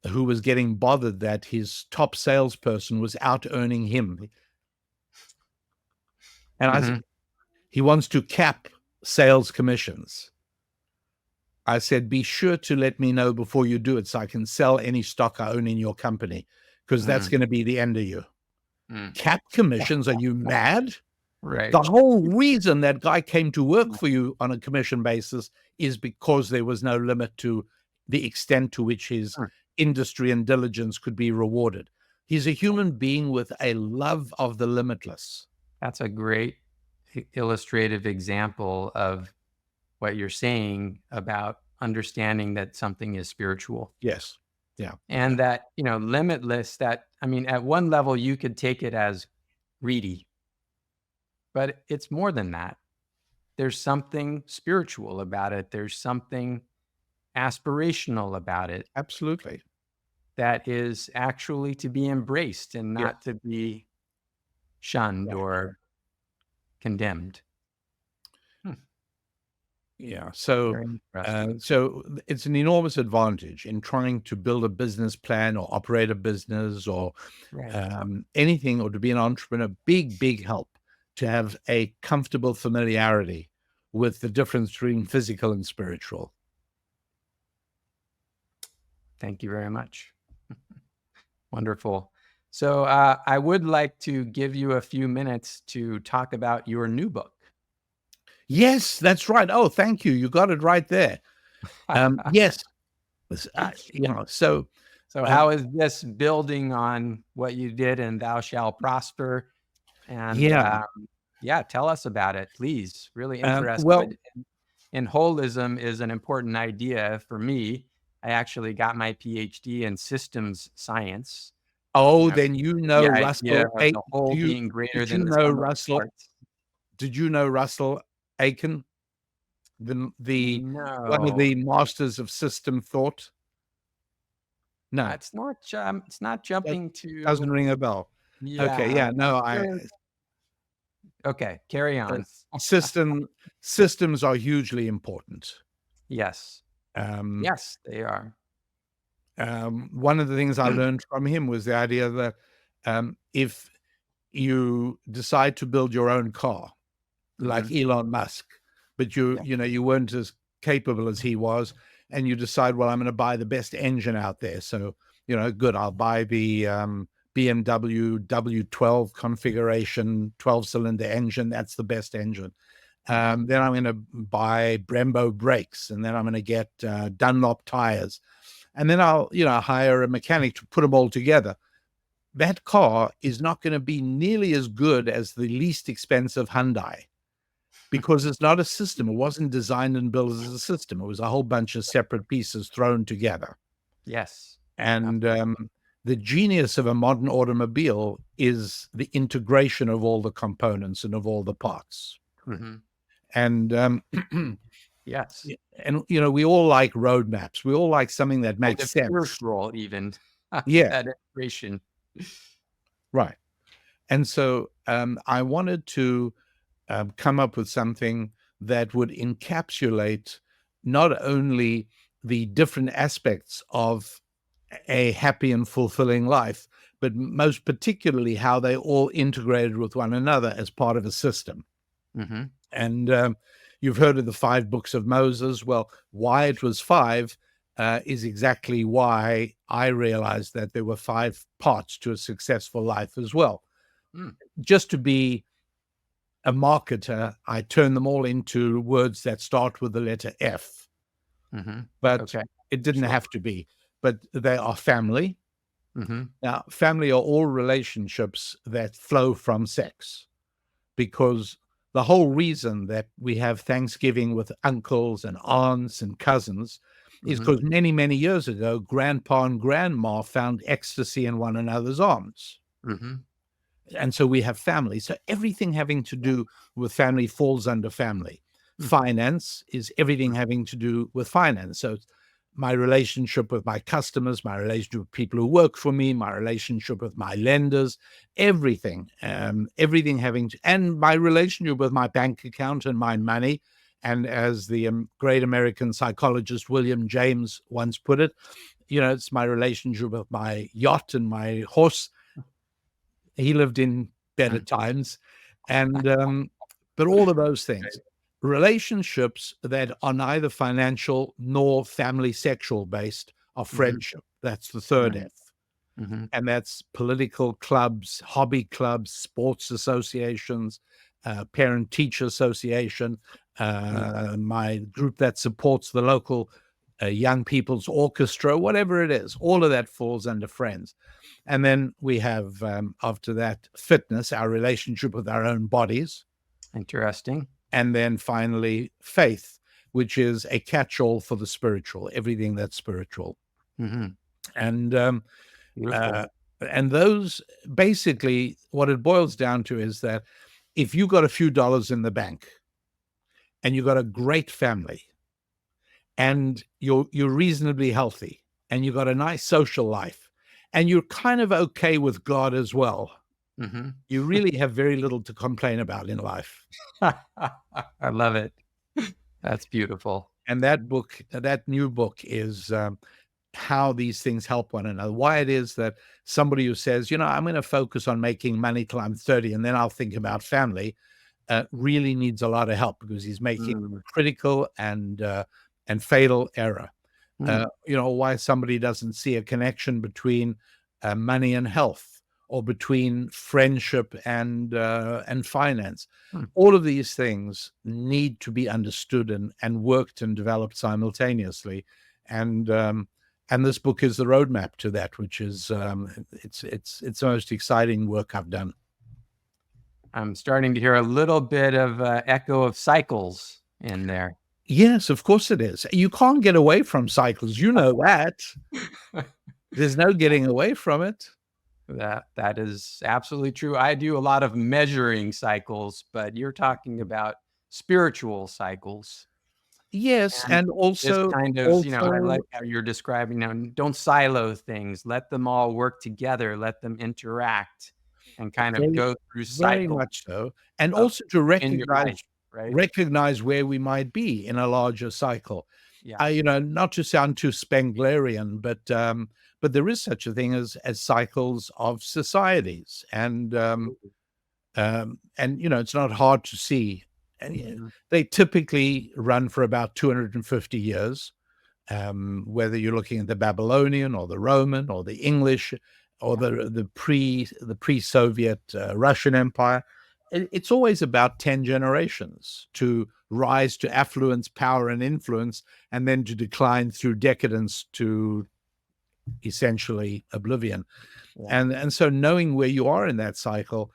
who was getting bothered that his top salesperson was out earning him. And I said, he wants to cap sales commissions. I said, be sure to let me know before you do it so I can sell any stock I own in your company, because that's going to be the end of you. Cap commissions? Are you mad?
Right.
The whole reason that guy came to work for you on a commission basis is because there was no limit to the extent to which his industry and diligence could be rewarded. He's a human being with a love of the limitless.
That's a great illustrative example of what you're saying about understanding that something is spiritual.
Yes. Yeah.
And that, limitless, at one level you could take it as greedy, but it's more than that. There's something spiritual about it. There's something aspirational about it.
Absolutely.
That is actually to be embraced and not to be shunned or condemned.
Yeah. So it's an enormous advantage in trying to build a business plan or operate a business or anything, or to be an entrepreneur. Big help to have a comfortable familiarity with the difference between physical and spiritual.
Thank you very much. Wonderful. So I would like to give you a few minutes to talk about your new book.
Yes, that's right. Oh, thank you. You got it right there. Yes. So
how is this building on what you did in Thou Shalt Prosper? And tell us about it, please. Really interested. And holism is an important idea for me. I actually got my PhD in systems science.
Oh, then Russell.
The whole being greater than the sum of parts.
Did you know Russell Aiken, one of the masters of system thought? No,
it's not jumping to.
Doesn't ring a bell.
Yeah.
Okay, yeah, no,
Okay, carry on.
Systems are hugely important.
Yes. Yes, they are.
One of the things I learned from him was the idea that if you decide to build your own car, like Elon Musk, but you weren't as capable as he was, and you decide, well, I'm going to buy the best engine out there. So, good, I'll buy the BMW W12 configuration 12-cylinder engine. That's the best engine. Then I'm going to buy Brembo brakes, and then I'm going to get Dunlop tires, and then I'll hire a mechanic to put them all together. That car is not going to be nearly as good as the least expensive Hyundai, because it's not a system. It wasn't designed and built as a system. It was a whole bunch of separate pieces thrown together.
Yes.
And the genius of a modern automobile is the integration of all the components and of all the parts. And
yes.
And we all like roadmaps. We all like something that makes sense.
Spiritual, even.
Yeah.
That integration.
Right. And so I wanted to come up with something that would encapsulate not only the different aspects of a happy and fulfilling life, but most particularly how they all integrated with one another as part of a system. And you've heard of the 5 books of Moses. Well, why it was 5 is exactly why I realized that there were 5 parts to a successful life as well. Just to be a marketer, I turn them all into words that start with the letter F. But it didn't have to be. But they are family. Now, family are all relationships that flow from sex, because the whole reason that we have Thanksgiving with uncles and aunts and cousins is because many, many years ago, grandpa and grandma found ecstasy in one another's arms. And so we have family. So everything having to do with family falls under family. Finance is everything having to do with finance. So my relationship with my customers, my relationship with people who work for me, my relationship with my lenders, everything having to, and my relationship with my bank account and my money. And as the great American psychologist William James once put it, it's my relationship with my yacht and my horse. He lived in better times. And, but all of those things. Relationships that are neither financial nor family sexual based are friendship. That's the third F. And that's political clubs, hobby clubs, sports associations, parent-teacher association, my group that supports the local young people's orchestra, whatever it is. All of that falls under friends. And then we have, after that, fitness, our relationship with our own bodies.
Interesting.
And then finally, faith, which is a catch-all for the spiritual, everything that's spiritual. And those, basically, what it boils down to is that if you got a few dollars in the bank and you got a great family and you're reasonably healthy and you got a nice social life and you're kind of okay with God as well, you really have very little to complain about in life.
I love it. That's beautiful.
And that new book is how these things help one another. Why it is that somebody who says, I'm going to focus on making money till I'm 30 and then I'll think about family, really needs a lot of help, because he's making a critical and fatal error. Why somebody doesn't see a connection between money and health, or between friendship and finance. All of these things need to be understood and worked and developed simultaneously. And this book is the roadmap to that, which is it's the most exciting work I've done.
I'm starting to hear a little bit of echo of cycles in there.
Yes, of course it is. You can't get away from cycles. You know that. There's no getting away from it.
That is absolutely true. I do a lot of measuring cycles, but you're talking about spiritual cycles.
Yes, and also
kind of, I like how you're describing now. Don't silo things. Let them all work together. Let them interact, and kind of go through cycles.
Very much so, and also to recognize where we might be in a larger cycle. Not to sound too Spenglerian, but there is such a thing as cycles of societies, and And, it's not hard to see. And
Mhm.
they typically run for about 250 years, whether you're looking at the Babylonian or the Roman or the English or the pre-Soviet Russian Empire. It's always about 10 generations to rise to affluence, power, and influence, and then to decline through decadence to essentially oblivion.
Yeah.
And so knowing where you are in that cycle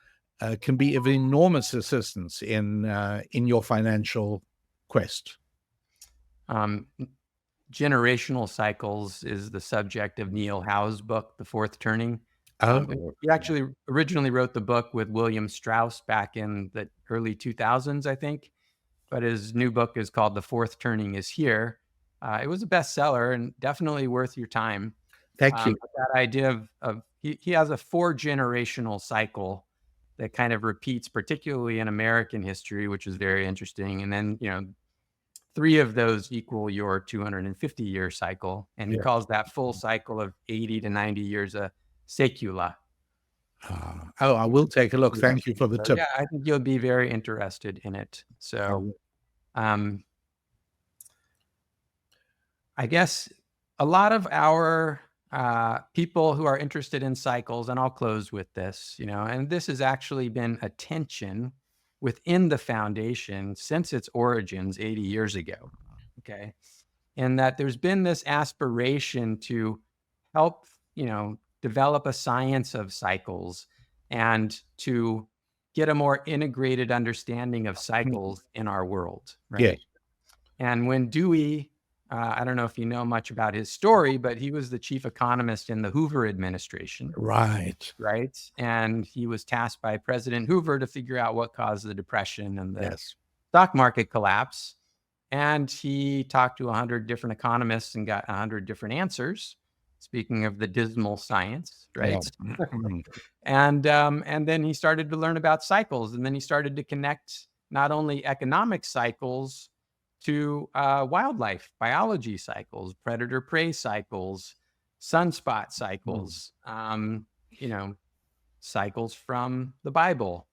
can be of enormous assistance in your financial quest.
Um, Generational cycles is the subject of Neil Howe's book, The Fourth Turning. He actually originally wrote the book with William Strauss back in the early 2000s, I think. But his new book is called The Fourth Turning is Here. It was a bestseller and definitely worth your time.
Thank you.
But that idea of he has a 4-generational cycle that kind of repeats, particularly in American history, which is very interesting. And then, 3 of those equal your 250-year cycle. And he
Yeah.
calls that full cycle of 80 to 90 years a secula.
I will take a look. Thank you for the tip.
Yeah, I think you'll be very interested in it. So, I guess a lot of our people who are interested in cycles, and I'll close with this, and this has actually been a tension within the foundation since its origins 80 years ago. Okay. And that there's been this aspiration to help, develop a science of cycles and to get a more integrated understanding of cycles in our world. Right.
Yes.
And when Dewey, I don't know if you know much about his story, but he was the chief economist in the Hoover administration.
Right.
Right. And he was tasked by President Hoover to figure out what caused the Depression and the stock market collapse. And he talked to 100 different economists and got 100 different answers. Speaking of the dismal science, right? And then he started to learn about cycles, and then he started to connect not only economic cycles to wildlife biology cycles, predator-prey cycles, sunspot cycles, cycles from the Bible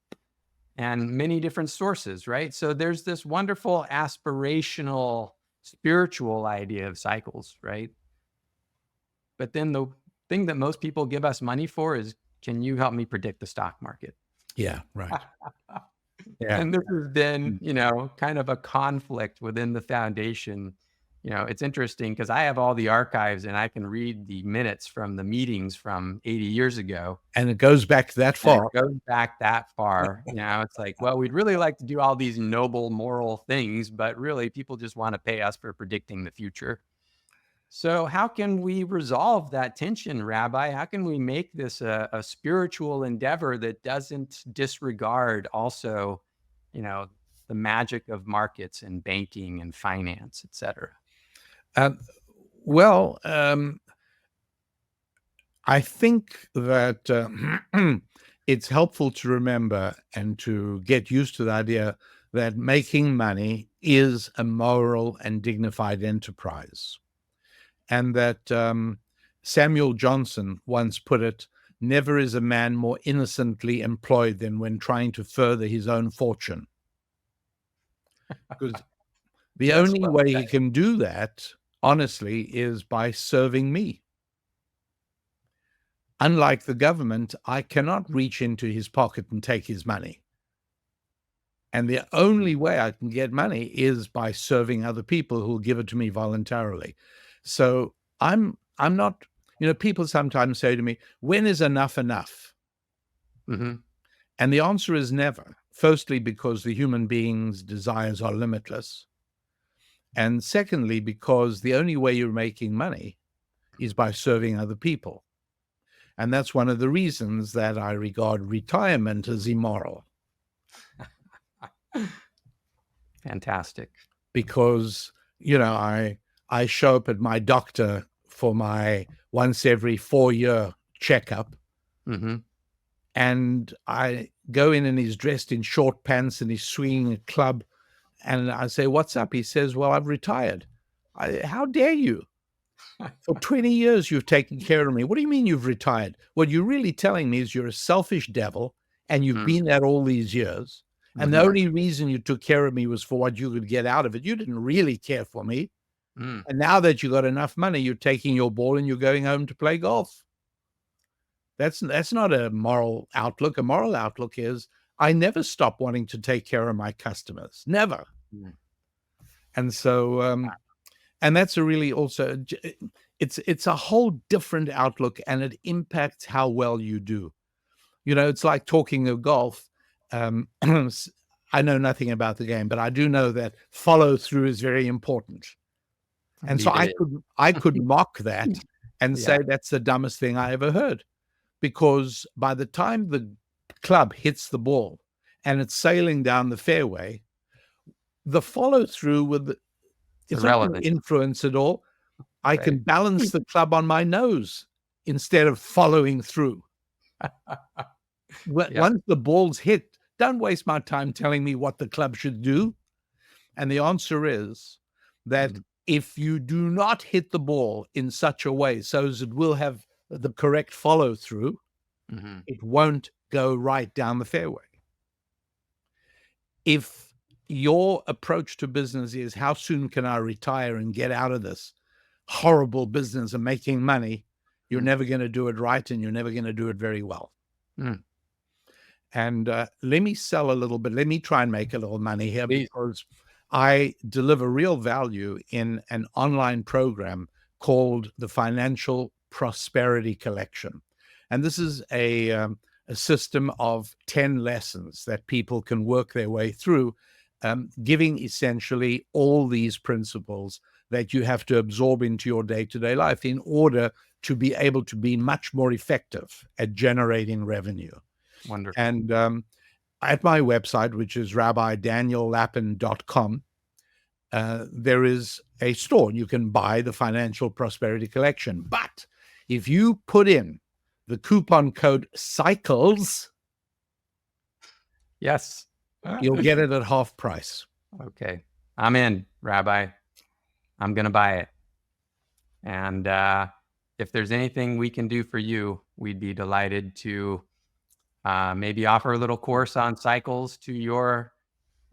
and many different sources, right? So there's this wonderful aspirational spiritual idea of cycles, right? But then the thing that most people give us money for is, can you help me predict the stock market?
Yeah, right.
Yeah. And this has been, kind of a conflict within the foundation. It's interesting because I have all the archives and I can read the minutes from the meetings from 80 years ago.
And it goes back that far.
It's like, well, we'd really like to do all these noble moral things, but really people just want to pay us for predicting the future. So how can we resolve that tension, Rabbi? How can we make this a spiritual endeavor that doesn't disregard also, the magic of markets and banking and finance, et cetera?
I think that it's helpful to remember and to get used to the idea that making money is a moral and dignified enterprise. And that Samuel Johnson once put it, never is a man more innocently employed than when trying to further his own fortune. Because the only way he can do that, honestly, is by serving me. Unlike the government, I cannot reach into his pocket and take his money. And the only way I can get money is by serving other people who will give it to me voluntarily. So I'm not, people sometimes say to me, when is enough enough?
Mm-hmm.
And the answer is never. Firstly, because the human being's desires are limitless. And secondly, because the only way you're making money is by serving other people. And that's one of the reasons that I regard retirement as immoral.
Fantastic.
Because, I show up at my doctor for my once every 4-year checkup.
Mm-hmm.
And I go in and he's dressed in short pants and he's swinging a club. And I say, what's up? He says, well, I've retired. How dare you? For 20 years, you've taken care of me. What do you mean you've retired? What you're really telling me is you're a selfish devil and you've been there all these years, and the only reason you took care of me was for what you could get out of it. You didn't really care for me. And now that you got enough money, you're taking your ball and you're going home to play golf. That's not a moral outlook. A moral outlook is, I never stop wanting to take care of my customers. Never. And so, and that's a really also, it's a whole different outlook, and it impacts how well you do. You know, it's like talking of golf. I know nothing about the game, but I do know that follow through is very important. And so I could mock that and say that's the dumbest thing I ever heard, because by the time the club hits the ball and it's sailing down the fairway, the follow through with it's not going to influence at all. I can balance the club on my nose instead of following through. Once the ball's hit, don't waste my time telling me what the club should do. And the answer is that if you do not hit the ball in such a way so as it will have the correct follow through, it won't go right down the fairway. If your approach to business is, how soon can I retire and get out of this horrible business of making money, you're never going to do it right, and you're never going to do it very well. And let me sell a little bit. Let me try and make a little money here, because I deliver real value in an online program called the Financial Prosperity Collection. And this is a system of 10 lessons that people can work their way through, giving essentially all these principles that you have to absorb into your day-to-day life in order to be able to be much more effective at generating revenue.
Wonderful.
And at my website, which is rabbidaniellapin.com, there is a store. You can buy the Financial Prosperity Collection. But if you put in the coupon code CYCLES,
yes,
you'll get it at half price.
Okay. I'm in, Rabbi. I'm going to buy it. And if there's anything we can do for you, we'd be delighted to maybe offer a little course on cycles to your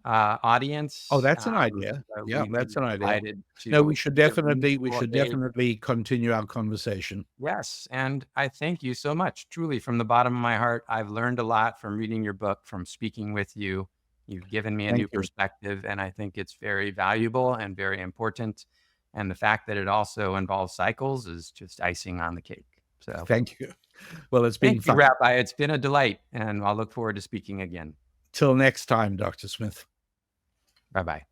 audience.
Oh, that's an idea. Yeah, that's an idea. No, we should definitely continue our conversation.
Yes. And I thank you so much. Truly, from the bottom of my heart, I've learned a lot from reading your book, from speaking with you. You've given me a new perspective, and I think it's very valuable and very important. And the fact that it also involves cycles is just icing on the cake. So
thank you. Well, it's been fun.
Thank you, Rabbi. It's been a delight, and I'll look forward to speaking again.
Till next time, Dr. Smith.
Bye-bye.